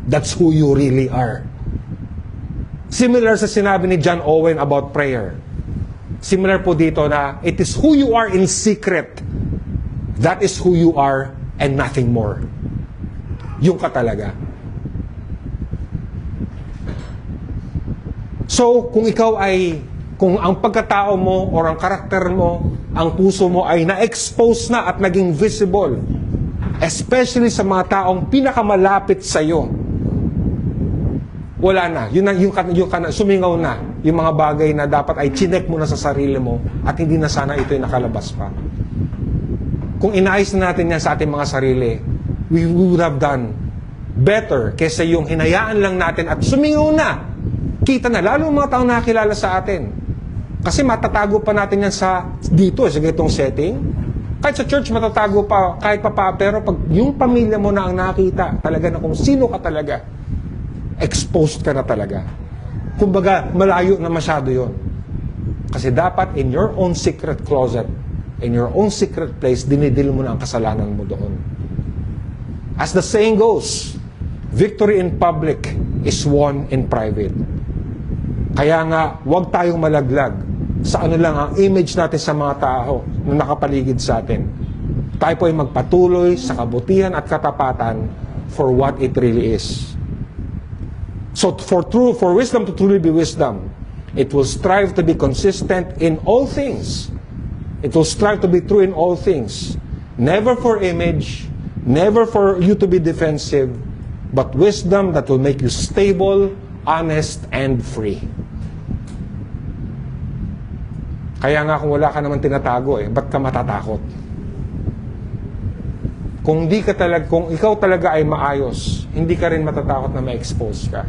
That's who you really are. Similar sa sinabi ni John Owen about prayer. Similar po dito na it is who you are in secret. That is who you are and nothing more. Yung ka talaga. So, kung ang pagkatao mo or ang karakter mo, ang puso mo ay na-expose na at naging visible, especially sa mga taong pinakamalapit sa iyo, wala na. Sumingaw na yung mga bagay na dapat ay chinek mo na sa sarili mo at hindi na sana ito'y nakalabas pa. Kung inaayos na natin yan sa ating mga sarili, we would have done better kaysa yung hinayaan lang natin at sumingaw na. Kita na, lalo mga taong nakakilala sa atin. Kasi matatago pa natin yan dito, sa ganitong setting. Kahit sa church matatago pa, kahit pa, pero pag yung pamilya mo na ang nakita talaga na kung sino ka talaga, exposed ka na talaga. Kumbaga, malayo na masyado yon. Kasi dapat in your own secret closet, in your own secret place, dinidil mo na ang kasalanan mo doon. As the saying goes, victory in public is won in private. Kaya nga, huwag tayong malaglag sa ano lang ang image natin sa mga tao na nakapaligid sa atin. Tayo po ay magpatuloy sa kabutihan at katapatan for what it really is. So for wisdom to truly be wisdom, it will strive to be consistent in all things. It will strive to be true in all things. Never for image, never for you to be defensive, but wisdom that will make you stable, honest, and free. Kaya nga kung wala ka naman tinatago ba't ka matatakot? Kung ikaw talaga ay maayos, hindi ka rin matatakot na ma-expose ka.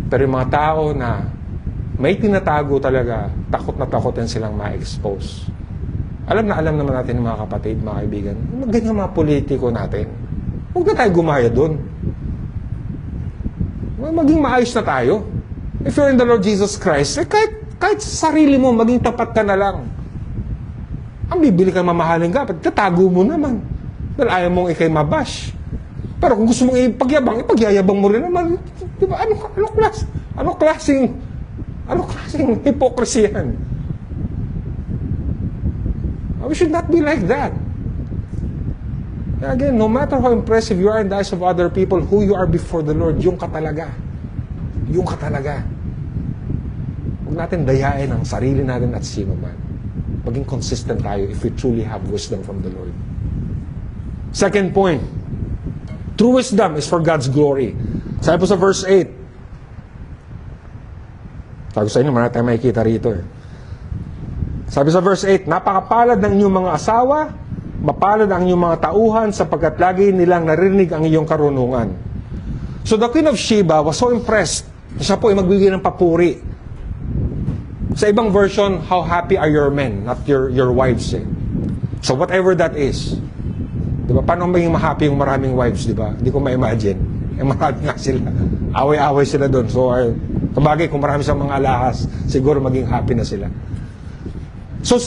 Pero yung mga tao na may tinatago talaga, takot na takot yan silang ma-expose. Alam naman natin mga kapatid, mga kaibigan, ganyan mga politiko natin. Huwag na tayo gumaya dun. Maging maayos na tayo. If you're in the Lord Jesus Christ, kahit sa sarili mo, maging tapat ka na lang. Ang bibili ka mamahaling ka, tatago mo naman. Dahil ayaw mong ikay mabash. Pero kung gusto mong ipagyayabang mo rin naman. Di ba? Ano klaseng hypocrisy yan? We should not be like that. Again, no matter how impressive you are in the eyes of other people, who you are before the Lord, yung ka talaga. Yung ka talaga. Huwag natin dayain ang sarili natin at sino man. Maging consistent tayo if we truly have wisdom from the Lord. Second point, true wisdom is for God's glory. Sabi po sa verse 8. Sabi sa inyo, marami tayo makikita rito eh. Sabi sa verse 8, napakapalad ng inyong mga asawa, mapalad ang inyong mga tauhan, sapagkat lagi nilang narinig ang iyong karunungan. So the Queen of Sheba was so impressed. Siya po ay magbigay ng papuri. Sa ibang version, how happy are your men, not your wives eh. So whatever that is. Diba? Paano maging ma-happy yung maraming wives, diba? Hindi ko ma-imagine. Eh, marami nga sila. Away-away sila doon. So, kabagay, kung marami siyang mga alahas, siguro maging happy na sila. So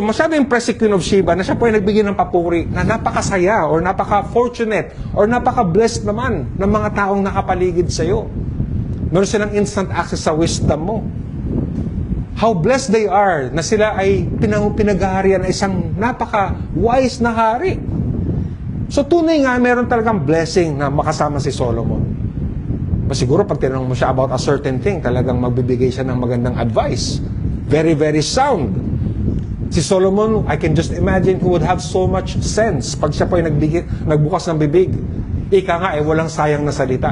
masyado impressive Queen of Sheba na siya po ay nagbigay ng papuri na napakasaya or napaka-fortunate or napaka-blessed naman ng mga taong nakapaligid sa iyo. Meron silang instant access sa wisdom mo. How blessed they are na sila ay pinaghaharian ng isang napaka-wise na hari. So tunay nga, meron talagang blessing na makasama si Solomon. Siguro pag tinanong mo siya about a certain thing, talagang magbibigay siya ng magandang advice. Very, very sound. Si Solomon, I can just imagine he would have so much sense pag siya po ay nagbukas ng bibig. Ika nga, walang sayang na salita.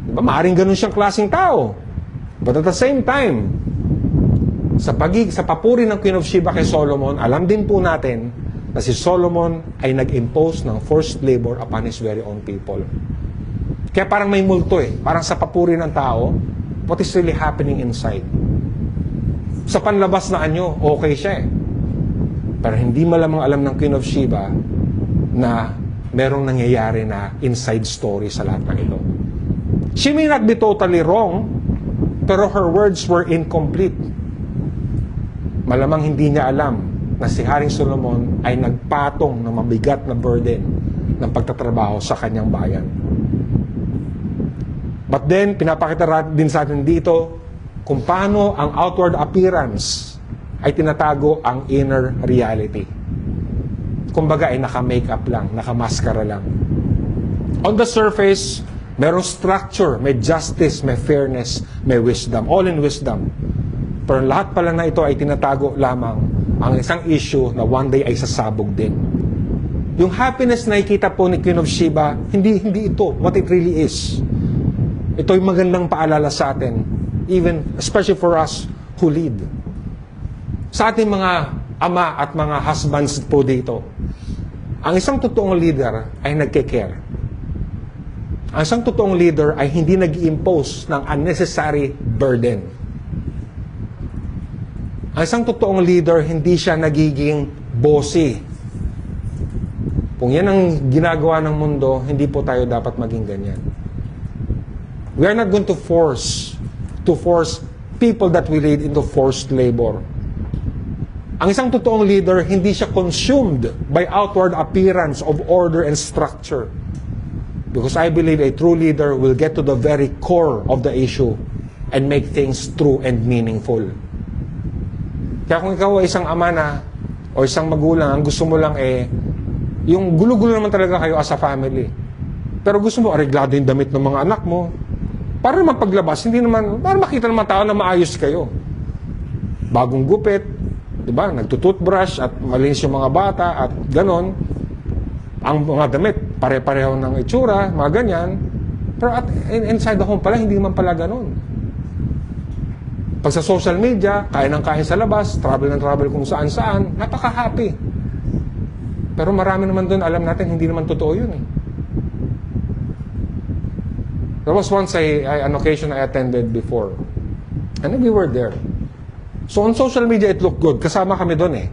Diba? Maaring ganun siyang klaseng tao. But at the same time, sa papuri ng Queen of Sheba kay Solomon, alam din po natin na si Solomon ay nag-impose ng forced labor upon his very own people. Kaya parang may multo eh. Parang sa papuri ng tao, what is really happening inside? Sa panlabas na anyo, okay siya eh. Pero hindi malamang alam ng Queen of Sheba na merong nangyayari na inside story sa lahat ng ito. She may not be totally wrong, pero her words were incomplete. Malamang hindi niya alam na si Haring Solomon ay nagpatong ng mabigat na burden ng pagtatrabaho sa kanyang bayan. But then, pinapakita din sa atin dito kung paano ang outward appearance ay tinatago ang inner reality. Kumbaga ay naka-makeup lang, naka-maskara lang. On the surface, merong structure, may justice, may fairness, may wisdom, all in wisdom. Pero lahat pala na ito ay tinatago lamang ang isang issue na one day ay sasabog din. Yung happiness na nakikita po ni Queen of Sheba, hindi ito what it really is. Ito yung magandang paalala sa atin, even especially for us who lead. Sa ating mga ama at mga husbands po dito, ang isang totoong leader ay nagke-care. Ang isang totoong leader ay hindi nag-impose ng unnecessary burden. Ang isang totoong leader, hindi siya nagiging bossy. Kung yan ang ginagawa ng mundo, hindi po tayo dapat maging ganyan. We are not going to force people that we lead into forced labor. Ang isang totoong leader, hindi siya consumed by outward appearance of order and structure. Because I believe a true leader will get to the very core of the issue and make things true and meaningful. Kaya kung ikaw ay isang ama na o isang magulang, ang gusto mo lang yung gulo-gulo naman talaga kayo as a family. Pero gusto mo areglado yung damit ng mga anak mo, para naman paglabas, para makita naman tao na maayos kayo. Bagong gupit, di ba? Nagtututbrush at malinis yung mga bata at ganon. Ang mga damit, pare-pareho ng itsura, mga ganyan. Pero inside the home pala, hindi naman pala ganon. Pag sa social media, kain ng kain sa labas, travel ng travel kung saan-saan, napaka-happy. Pero marami naman doon, alam natin, hindi naman totoo yun eh. There was once an occasion I attended before. And we were there. So on social media, it looked good. Kasama kami doon eh.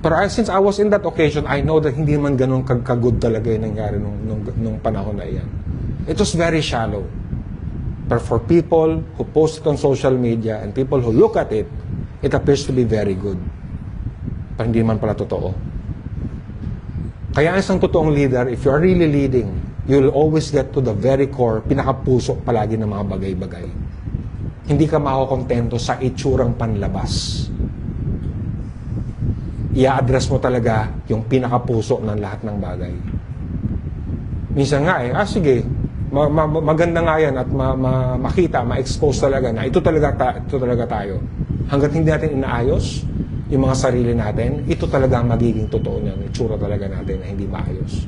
Pero since I was in that occasion, I know that hindi man ganun kag-good talaga yung nangyari nung panahon na iyan. It was very shallow. But for people who post it on social media and people who look at it, it appears to be very good. Pero hindi man pala totoo. Kaya ang isang totoong leader, if you are really leading, you'll always get to the very core, pinakapuso palagi ng mga bagay-bagay. Hindi ka makukontento sa itsurang panlabas. I-address mo talaga yung pinakapuso ng lahat ng bagay. Minsan nga sige, maganda nga yan at makita, ma-expose talaga na ito talaga tayo. Hanggat hindi natin inaayos yung mga sarili natin, ito talaga ang magiging totoo niyan. Itsura talaga natin na hindi maayos.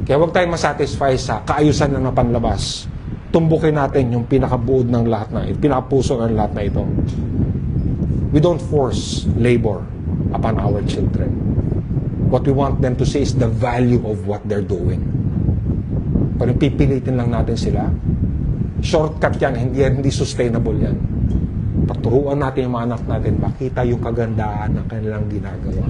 Kaya huwag tayong masatisfy sa kaayusan ng panlabas. Tumbukin natin yung pinakabuod ng lahat na ito, pinakapuso ng lahat na ito. We don't force labor upon our children. What we want them to see is the value of what they're doing. Pero pipilitin lang natin sila. Shortcut yan, hindi sustainable yan. Paturuan natin yung mga anak natin, makita yung kagandahan ng kanilang ginagawa.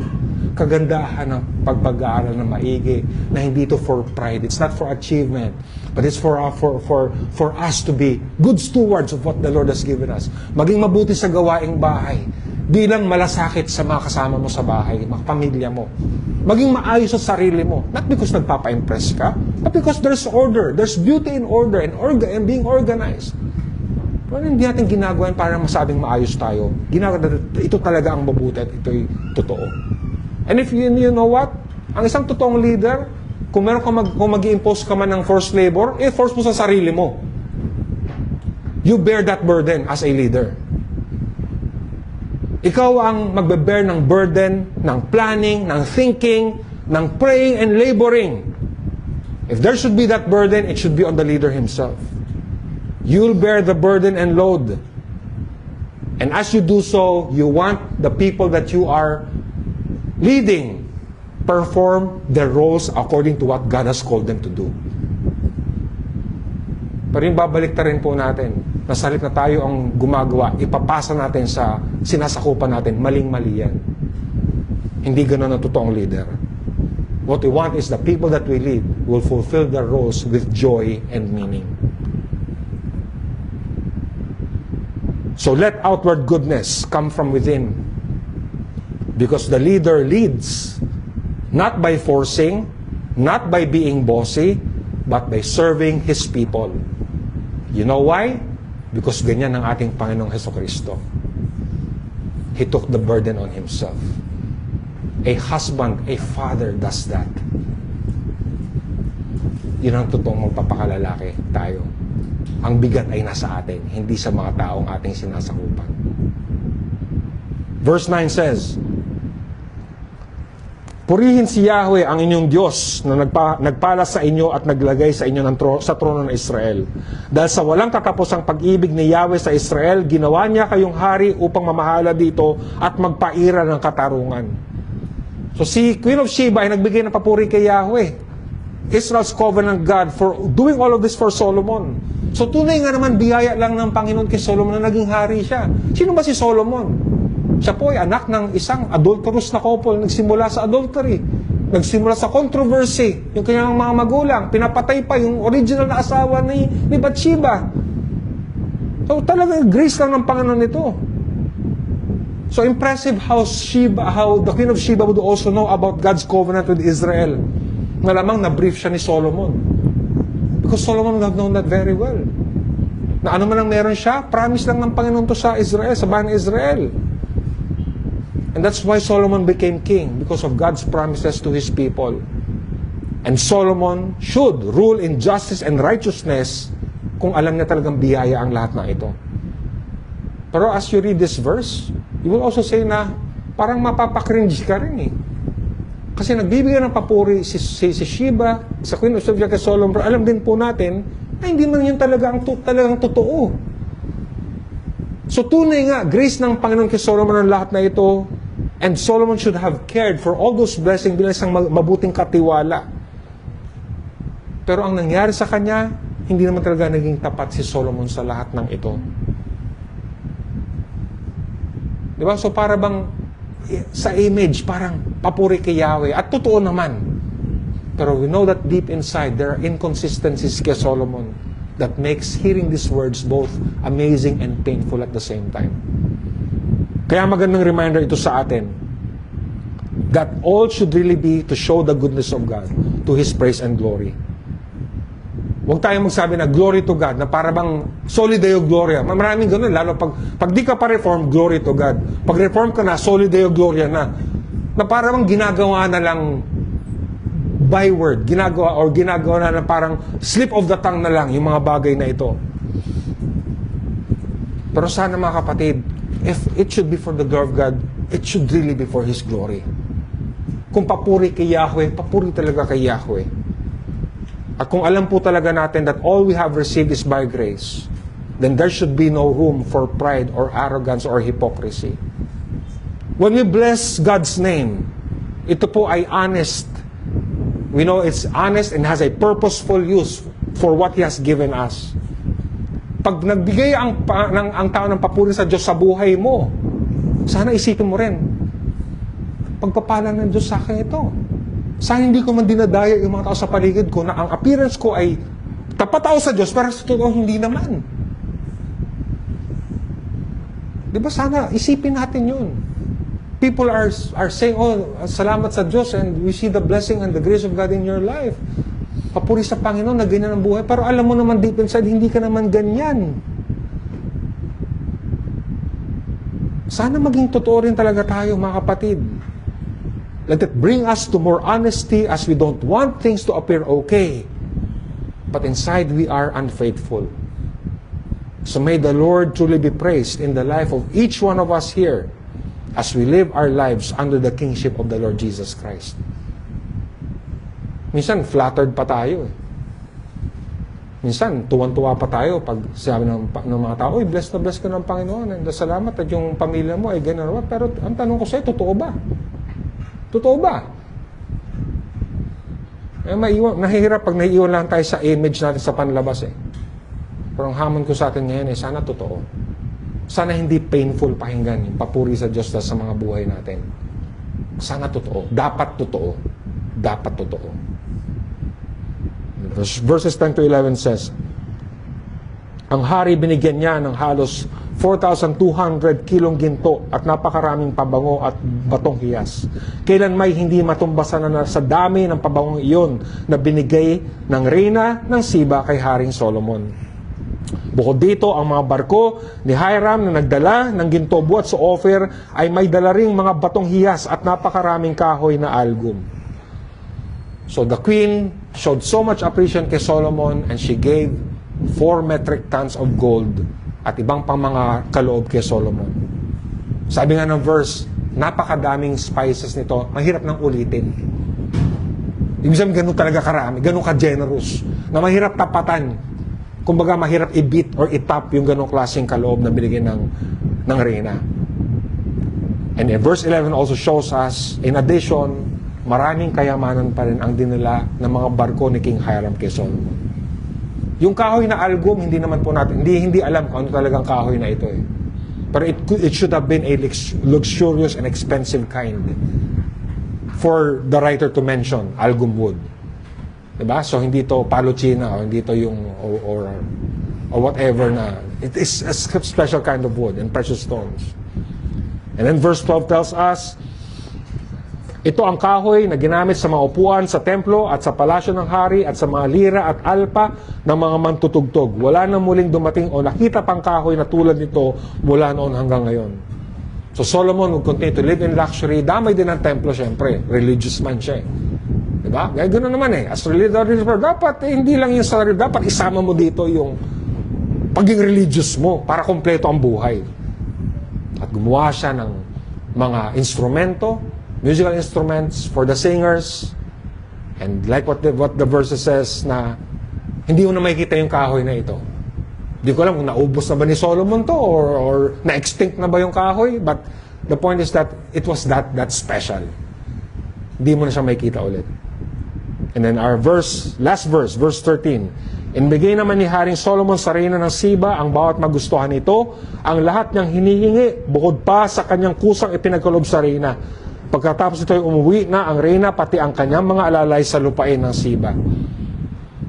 Kagandahan ng pag-aaral na maigi, na hindi ito for pride. It's not for achievement, but it's for us to be good stewards of what the Lord has given us. Maging mabuti sa gawaing bahay. Di lang malasakit sa mga kasama mo sa bahay, mga pamilya mo. Maging maayos sa sarili mo. Not because nagpapa-impress ka, but because there's order. There's beauty in order and being organized. Pero hindi natin ginagawa para masabing maayos tayo. Ito talaga ang mabuti at ito'y totoo. And if you know what? Ang isang totoong leader, kung mag-i-impose ka man ng forced labor, force mo sa sarili mo. You bear that burden as a leader. Ikaw ang magbe-bear ng burden, ng planning, ng thinking, ng praying and laboring. If there should be that burden, it should be on the leader himself. You'll bear the burden and load. And as you do so, you want the people that you are leading perform their roles according to what God has called them to do. Pero yung babalik ta rin po natin, na salit na tayo ang gumagawa, ipapasa natin sa sinasakupan natin, maling-mali yan. Hindi ganun ang totoong leader. What we want is the people that we lead will fulfill their roles with joy and meaning. So let outward goodness come from within. Because the leader leads, not by forcing, not by being bossy, but by serving His people. You know why? Because ganyan ang ating Panginoong Hesukristo. He took the burden on Himself. A husband, a father does that. Yun ang totoong magpapakalalaki tayo. Ang bigat ay nasa atin, hindi sa mga taong ating sinasakupan. Verse 9 says, purihin si Yahweh ang inyong Diyos na nagpala sa inyo at naglagay sa inyo sa trono ng Israel. Dahil sa walang katapusang pag-ibig ni Yahweh sa Israel, ginawa niya kayong hari upang mamahala dito at magpaira ng katarungan. So si Queen of Sheba ay nagbigay ng papuri kay Yahweh, Israel's covenant God, for doing all of this for Solomon. So tunay nga naman biyaya lang ng Panginoon kay Solomon na naging hari siya. Sino ba si Solomon? Siya po ay anak ng isang adulterous na couple, nagsimula sa adultery, nagsimula sa controversy, yung kanyang mga magulang, pinapatay pa yung original na asawa ni Bathsheba. So talagang grace lang ng Panginoon ito. So impressive how the Queen of Sheba would also know about God's covenant with Israel. Malamang na-brief siya ni Solomon. Because Solomon would have known that very well. Na ano man ang meron siya, promise lang ng Panginoon to sa Israel, sa bayan ng Israel. And that's why Solomon became king, because of God's promises to His people. And Solomon should rule in justice and righteousness kung alam niya talagang biyaya ang lahat na ito. Pero as you read this verse, you will also say na parang mapapakringe ka rin eh. Kasi nagbibigay ng papuri si Sheba, sa Queen of Sheba kay Solomon, alam din po natin na hindi man yun talagang totoo. So tunay nga, grace ng Panginoon kay Solomon ang lahat na ito, and Solomon should have cared for all those blessings bilang isang mabuting katiwala. Pero ang nangyari sa kanya, hindi naman talaga naging tapat si Solomon sa lahat ng ito. Di ba? So para bang sa image, parang papuri kay Yahweh. At totoo naman. Pero we know that deep inside, there are inconsistencies kay Solomon that makes hearing these words both amazing and painful at the same time. Kaya magandang reminder ito sa atin. that all should really be to show the goodness of God to His praise and glory. Huwag tayong magsabi na glory to God, na para bang soli Deo Gloria. Maraming ganun, lalo pag di ka pa reform, glory to God. Pag reform ka na, soli Deo Gloria na. Na para bang ginagawa na lang byword, ginagawa na parang slip of the tongue na lang yung mga bagay na ito. Pero sana mga kapatid, if it should be for the glory of God, it should really be for His glory. Kung papuri kay Yahweh, papuri talaga kay Yahweh. At kung alam po talaga natin that all we have received is by grace, then there should be no room for pride or arrogance or hypocrisy. When we bless God's name, ito po ay honest. We know it's honest and has a purposeful use for what He has given us. Pag nagbigay ang tao ng papuri sa Diyos sa buhay mo, sana isipin mo rin, pagpapala ng Diyos sa akin ito. Sana hindi ko man dinadaya yung mga tao sa paligid ko na ang appearance ko ay tapat ako sa Diyos, pero sa totoo hindi naman. Di ba sana isipin natin yun. People are saying, oh, salamat sa Diyos and we see the blessing and the grace of God in your life. Papuri sa Panginoon na ganyan ang buhay. Pero alam mo naman deep inside, hindi ka naman ganyan. Sana maging totoo rin talaga tayo, mga kapatid. Let it bring us to more honesty as we don't want things to appear okay. But inside we are unfaithful. So may the Lord truly be praised in the life of each one of us here as we live our lives under the kingship of the Lord Jesus Christ. Minsan, flattered pa tayo. Minsan, tuwan-tuwa pa tayo pag sabi ng mga tao, bless na bless ka ng Panginoon and salamat at yung pamilya mo ay ganyan. Pero ang tanong ko sa'yo, totoo ba? Totoo ba? Nahihirap pag naiiwan lang tayo sa image natin sa panlabas eh. Pero ang hamon ko sa atin ngayon sana totoo. Sana hindi painful pakinggan yung papuri sa Diyos sa mga buhay natin. Sana totoo. Dapat totoo. Dapat totoo. Verses 10 to 11 says, ang hari binigyan niya ng halos 4,200 kilong ginto at napakaraming pabango at batong hiyas. Kailan may hindi matumbasan na sa dami ng pabangong iyon na binigay ng reyna ng Siba kay Haring Solomon. Bukod dito, ang mga barko ni Hiram na nagdala ng ginto buwat sa Ophir ay may dala ring mga batong hiyas at napakaraming kahoy na algum. So the queen showed so much appreciation kay Solomon and she gave 4 metric tons of gold at ibang pang mga kaloob kay Solomon. Sabi nga ng verse, napakadaming spices nito, mahirap nang ulitin. Ibig sabihin, ganun talaga karami, ganun ka-generous, na mahirap tapatan. Kumbaga, mahirap i-beat or i-top yung ganung klaseng kaloob na binigyan ng reyna. And in verse 11 also shows us, in addition, maraming kayamanan pa rin ang dinala ng mga barko ni King Hiram kay Solomon. Yung kahoy na algum, hindi naman po natin, hindi alam kung ano talagang kahoy na ito eh. Pero it should have been a luxurious and expensive kind for the writer to mention, algum wood. Diba? So hindi to paluchina o hindi to yung or whatever na. It is a special kind of wood and precious stones. And then verse 12 tells us, ito ang kahoy na ginamit sa mga upuan sa templo at sa palasyo ng hari at sa mga lira at alpa ng mga mantutugtog. Wala na muling dumating o nakita pang kahoy na tulad nito mula noon hanggang ngayon. So Solomon would continue to live in luxury. Damay din ang templo, syempre. Religious man siya. Diba? Gaya ganoon naman eh. As religious man, dapat hindi lang yung sarili. Dapat isama mo dito yung pagiging religious mo para kompleto ang buhay. At gumawa siya ng mga instrumento, musical instruments for the singers, and like what the verse says na hindi mo na makikita yung kahoy na ito. Hindi ko alam kung naubos na ba ni Solomon to or na-extinct na ba yung kahoy, but the point is that it was that special. Hindi mo na siya makikita ulit. And then our last verse, verse 13. Inbigay naman ni Haring Solomon sa reyna ng Siba ang bawat magustuhan nito, ang lahat niyang hinihingi, bukod pa sa kanyang kusang ipinagkalob sa reyna. Pagkatapos ito ay umuwi na ang reyna pati ang kanyang mga alalay sa lupain ng Siba.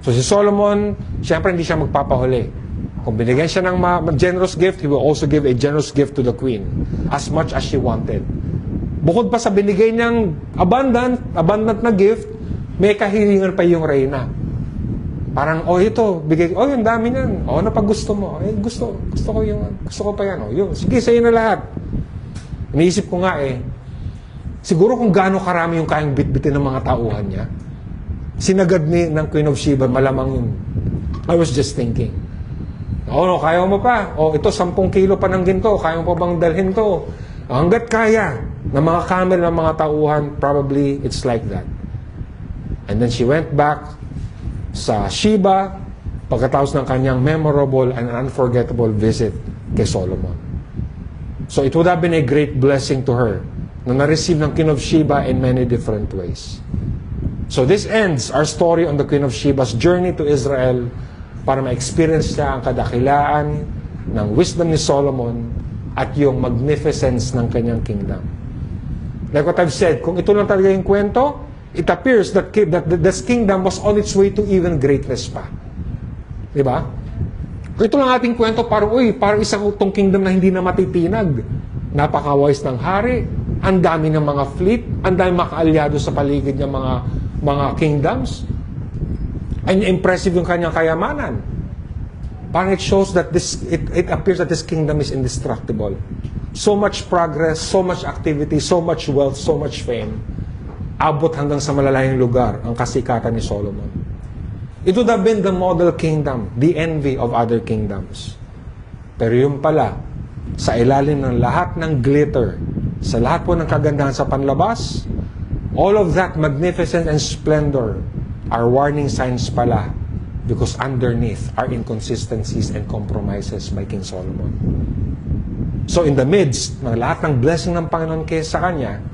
So si Solomon, siyempre hindi siya magpapahuli. Kung binigyan siya ng generous gift, he will also give a generous gift to the queen, as much as she wanted. Bukod pa sa binigay niyang abundant na gift, may kahilingan pa yung reyna. Parang, ito, bigay, yung dami niyan. Ano pag gusto mo? Gusto ko pa yan. Yun. Sige, sa'yo na lahat. Iniisip ko nga siguro kung gaano karami yung kayang bitbitin ng mga tauhan niya, sinagad ng Queen of Sheba, malamang yun. I was just thinking, kaya mo pa. Ito, 10 kilo pa ng ginto. Kaya mo pa bang dalhin to? Hanggat kaya ng mga camel, ng mga tauhan, probably it's like that. And then she went back sa Sheba pagkatapos ng kanyang memorable and unforgettable visit kay Solomon. So it would have been a great blessing to her na na-receive ng Queen of Sheba in many different ways. So this ends our story on the Queen of Sheba's journey to Israel para ma-experience niya ang kadakilaan ng wisdom ni Solomon at yung magnificence ng kanyang kingdom. Like what I've said, kung ito lang talaga yung kwento, it appears that this kingdom was on its way to even greatness pa. Diba? Kung ito lang ating kwento, parang isang utong kingdom na hindi na matitinag. Napakawais ng hari, ang dami ng mga fleet, ang dami makaalyado sa paligid ng mga kingdoms. And impressive yung kanyang kayamanan. Parang it shows that it appears that this kingdom is indestructible. So much progress, so much activity, so much wealth, so much fame. Abot hanggang sa malalayong lugar ang kasikatan ni Solomon. It would have been the model kingdom, the envy of other kingdoms. Pero yung pala, sa ilalim ng lahat ng glitter, sa lahat po ng kagandahan sa panlabas, all of that magnificence and splendor are warning signs pala because underneath are inconsistencies and compromises by King Solomon. So in the midst ng lahat ng blessing ng Panginoon sa kanya,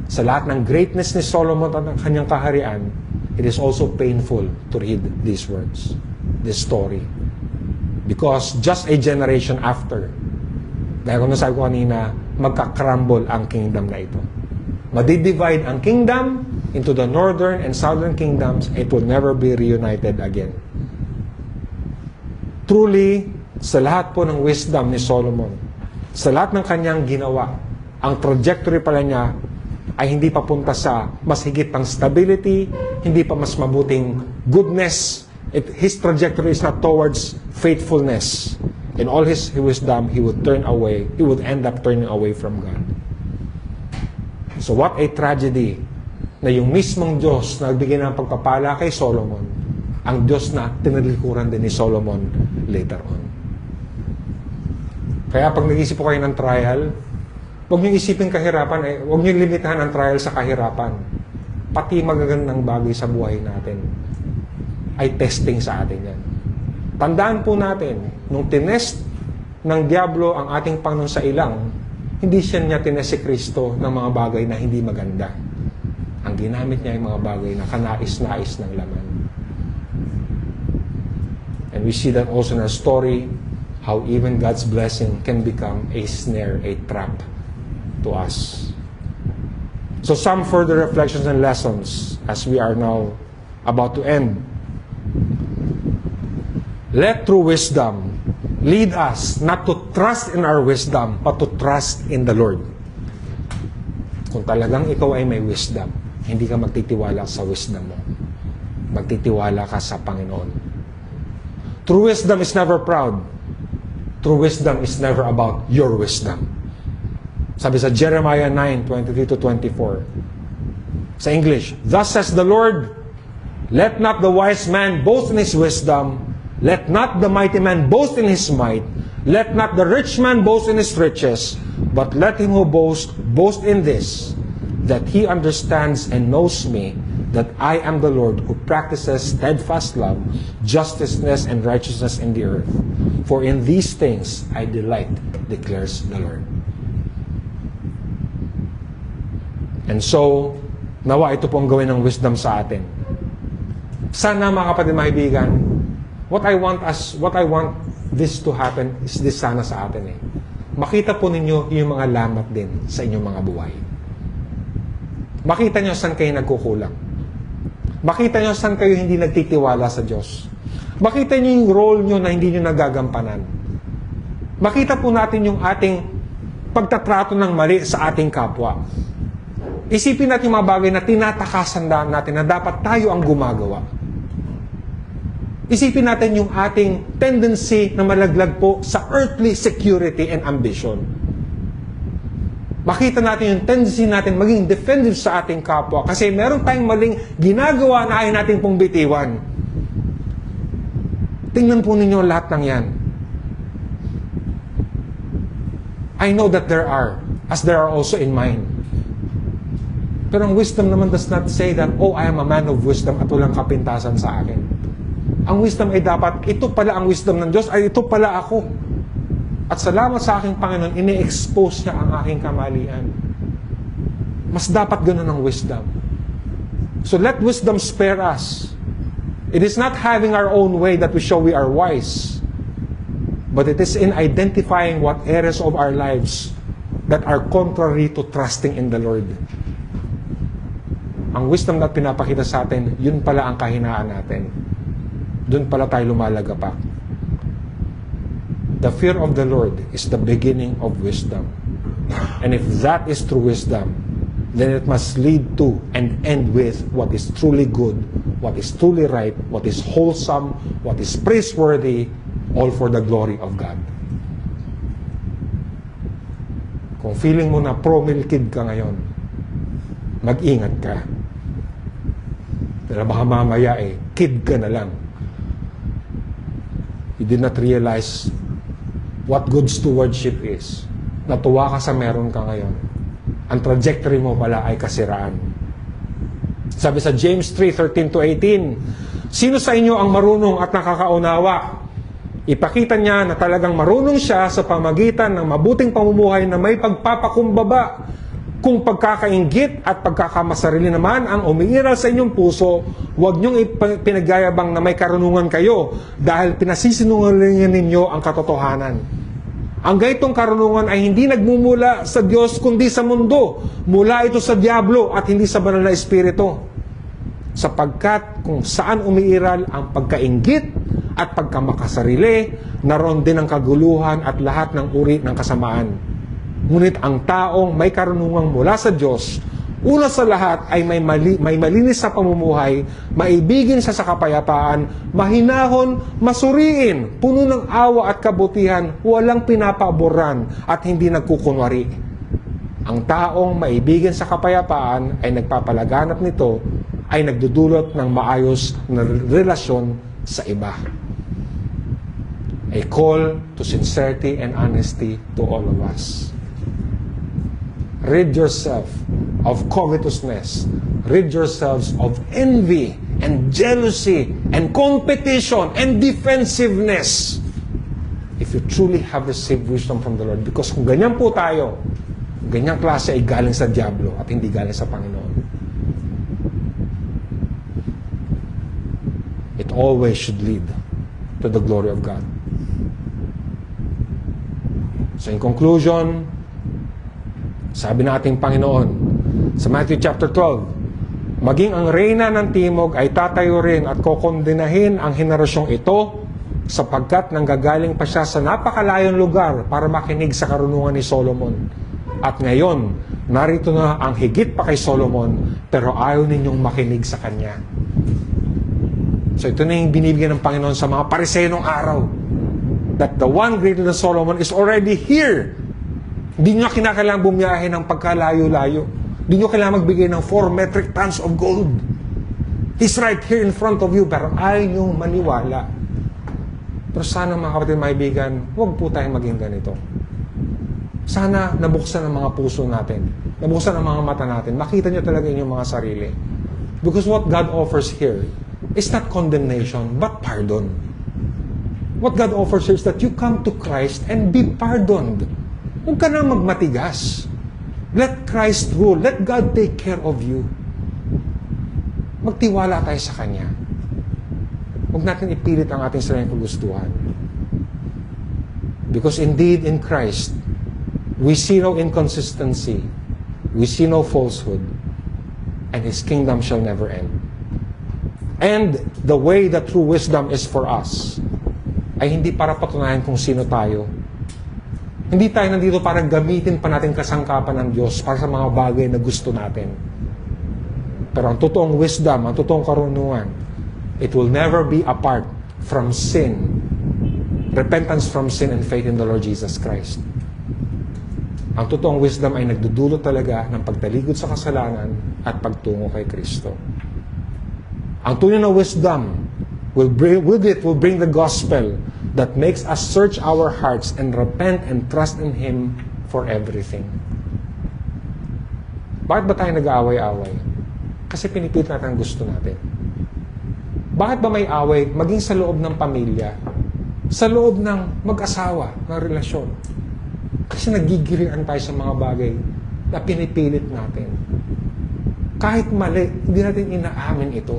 sa lahat ng greatness ni Solomon at ng kanyang kaharian, it is also painful to read these words, this story. Because just a generation after, dahil kung nasabi ko kanina, magkakrumble ang kingdom na ito. Madidivide ang kingdom into the northern and southern kingdoms. It will never be reunited again. Truly, sa lahat po ng wisdom ni Solomon, sa lahat ng kanyang ginawa, ang trajectory pala niya ay hindi papunta sa mas higit pang stability, hindi pa mas mabuting goodness. His trajectory is not towards faithfulness. In all his wisdom, he would end up turning away from God. So what a tragedy na yung mismong Diyos na nagbigay ng pagpapala kay Solomon, ang Diyos na tinalikuran din ni Solomon later on. Kaya pag nag-isip po kayo ng trial, huwag niyo isipin kahirapan, huwag niyo limitahan ang trial sa kahirapan. Pati magagandang bagay sa buhay natin ay testing sa atin yan. Tandaan po natin, nung tinest ng Diablo ang ating Panginoon sa ilang, hindi niya tinest si Kristo ng mga bagay na hindi maganda. Ang ginamit niya ay mga bagay na kanais-nais ng laman. And we see that also in our story, how even God's blessing can become a snare, a trap to us. So some further reflections and lessons as we are now about to end. Let true wisdom lead us not to trust in our wisdom, but to trust in the Lord. Kung talagang ikaw ay may wisdom, hindi ka magtitiwala sa wisdom mo. Magtitiwala ka sa Panginoon. True wisdom is never proud. True wisdom is never about your wisdom. Sabi sa Jeremiah 9:23-24. Sa English, "Thus says the Lord, let not the wise man boast in his wisdom, let not the mighty man boast in his might, let not the rich man boast in his riches, but let him who boast in this, that he understands and knows me, that I am the Lord who practices steadfast love, justice, and righteousness in the earth. For in these things I delight, declares the Lord." And so, nawa ito pong gawin ng wisdom sa atin. Sana mga kapatid, mga kaibigan, what I want this to happen is this sana sa atin Makita po ninyo yung mga lamat din sa inyong mga buhay. Makita nyo saan kayo nagkukulang. Makita nyo saan kayo hindi nagtitiwala sa Diyos. Makita nyo yung role nyo na hindi nyo nagagampanan. Makita po natin yung ating pagtatrato ng mali sa ating kapwa. Isipin natin yung mga bagay na tinatakasan natin na dapat tayo ang gumagawa. Isipin natin yung ating tendency na malaglag po sa earthly security and ambition. Makita natin yung tendency natin maging defensive sa ating kapwa kasi meron tayong maling ginagawa na ayaw natin pong bitiwan. Tingnan po ninyo lahat ng yan. I know that there are, as there are also in mine. Pero ang wisdom naman does not say that, oh, I am a man of wisdom at walang kapintasan sa akin. Ang wisdom ay dapat, ito pala ang wisdom ng Diyos, ay ito pala ako. At salamat sa aking Panginoon, ini-expose niya ang aking kamalian. Mas dapat ganun ang wisdom. So let wisdom spare us. It is not having our own way that we show we are wise, but it is in identifying what areas of our lives that are contrary to trusting in the Lord. Ang wisdom na pinapakita sa atin, yun pala ang kahinaan natin. Doon pala tayo lumalagapak. The fear of the Lord is the beginning of wisdom. And if that is true wisdom, then it must lead to and end with what is truly good, what is truly right, what is wholesome, what is praiseworthy, all for the glory of God. Kung feeling mo na pro-mill kid ka ngayon, mag-ingat ka. Dahil baka mamaya kid ka na lang. You did not realize what good stewardship is. Natuwa ka sa meron ka ngayon. Ang trajectory mo pala ay kasiraan. Sabi sa James 3:13-18, sino sa inyo ang marunong at nakakaunawa? Ipakita niya na talagang marunong siya sa pamagitan ng mabuting pamumuhay na may pagpapakumbaba. Kung pagkakainggit at pagkakamasarili naman ang umiiral sa inyong puso, huwag niyong pinagyayabang na may karunungan kayo dahil pinasisinungalingan ninyo ang katotohanan. Ang gaitong karunungan ay hindi nagmumula sa Diyos kundi sa mundo. Mula ito sa diablo at hindi sa banal na espiritu. Sapagkat kung saan umiiral ang pagkainggit at pagkamakasarili, naroon din ang kaguluhan at lahat ng uri ng kasamaan. Ngunit ang taong may karunungang mula sa Diyos, una sa lahat ay may malinis sa pamumuhay, maibigin siya sa kapayapaan, mahinahon, masuriin, puno ng awa at kabutihan, walang pinapaboran at hindi nagkukunwari. Ang taong maibigin sa kapayapaan ay nagpapalaganap nito, ay nagdudulot ng maayos na relasyon sa iba. A call to sincerity and honesty to all of us. Rid yourself of covetousness. Rid yourselves of envy and jealousy and competition and defensiveness. If you truly have received wisdom from the Lord. Because kung ganyan po tayo, ganyang klase ay galing sa diablo at hindi galing sa Panginoon. It always should lead to the glory of God. So in conclusion, sabi ng ating Panginoon sa Matthew chapter 12, maging ang reyna ng timog ay tatayo rin at kokondinahin ang henerasyong ito sapagkat nanggagaling pa siya sa napakalayong lugar para makinig sa karunungan ni Solomon. At ngayon, narito na ang higit pa kay Solomon pero ayaw ninyong makinig sa kanya. So ito na yung binibigyan ng Panginoon sa mga Pariseyo ng araw. That the one greater than Solomon is already here. Hindi nyo kinakailangan bumiyahe ng pagkalayo-layo. Hindi nyo kailangan magbigay ng 4 metric tons of gold. He's right here in front of you, pero ayaw nyo maniwala. Pero sana mga kapatid, maibigan, huwag po tayong maging ganito. Sana nabuksan ang mga puso natin. Nabuksan ang mga mata natin. Makita nyo talaga inyong mga sarili. Because what God offers here is not condemnation, but pardon. What God offers here is that you come to Christ and be pardoned. Huwag ka nang magmatigas. Let Christ rule. Let God take care of you. Magtiwala tayo sa Kanya. Huwag natin ipilit ang ating sariling kagustuhan. Because indeed, in Christ, we see no inconsistency. We see no falsehood. And His kingdom shall never end. And the way that true wisdom is for us ay hindi para patunayan kung sino tayo, Hindi tayo nandito para gamitin pa natin kasangkapan ng Diyos para sa mga bagay na gusto natin. Pero ang totoong wisdom, ang totoong karunungan, it will never be apart from sin, repentance from sin and faith in the Lord Jesus Christ. Ang totoong wisdom ay nagdudulot talaga ng pagtalikod sa kasalanan at pagtungo kay Kristo. Ang tunay na wisdom will bring the gospel that makes us search our hearts and repent and trust in Him for everything. Bakit ba tayo nag-aaway-away? Kasi pinipilit natin ang gusto natin. Bakit ba may away maging sa loob ng pamilya, sa loob ng mag-asawa, ng relasyon? Kasi nagigirian tayo sa mga bagay na pinipilit natin. Kahit mali, hindi natin inaamin ito.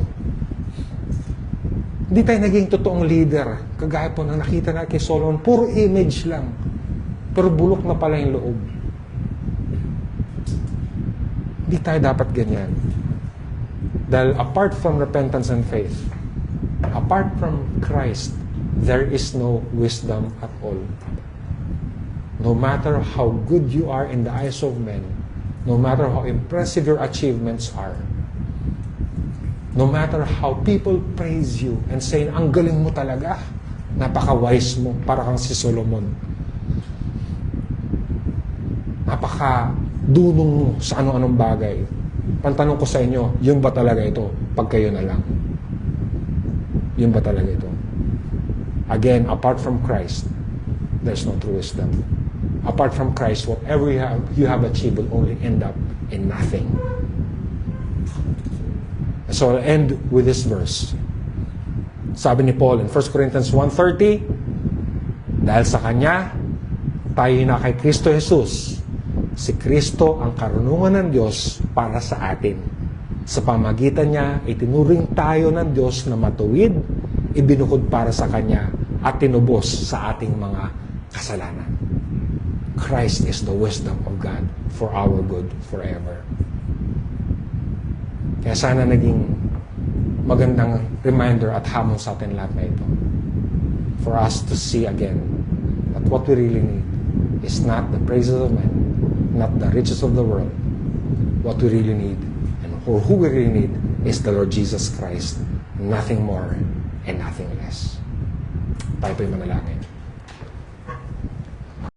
Hindi tayo naging totoong leader. Kagaya po nang nakita natin kay Solomon, puro image lang. Pero bulok na pala yung loob. Hindi tayo dapat ganyan. Dahil apart from repentance and faith, apart from Christ, there is no wisdom at all. No matter how good you are in the eyes of men, no matter how impressive your achievements are, no matter how people praise you and say, ang galing mo talaga, napaka-wise mo, para kang si Solomon. Napaka-dunong mo sa ano-anong bagay. Pantanong ko sa inyo, yung ba talaga ito pag kayo na lang? Yung ba talaga ito? Again, apart from Christ, there's no true wisdom. Apart from Christ, whatever you have achieved will only end up in nothing. So I'll end with this verse. Sabi ni Paul in 1 Corinthians 1:30, dahil sa Kanya, tayo na kay Kristo Jesus. Si Kristo ang karunungan ng Diyos para sa atin. Sa pamagitan niya, itinuring tayo ng Diyos na matuwid, ibinukod para sa Kanya, at tinubos sa ating mga kasalanan. Christ is the wisdom of God for our good forever. Kaya sana naging magandang reminder at hamon sa atin lahat na ito. For us to see again that what we really need is not the praises of men, not the riches of the world. What we really need, and or who we really need, is the Lord Jesus Christ. Nothing more and nothing less. Tayo po'y manalangin.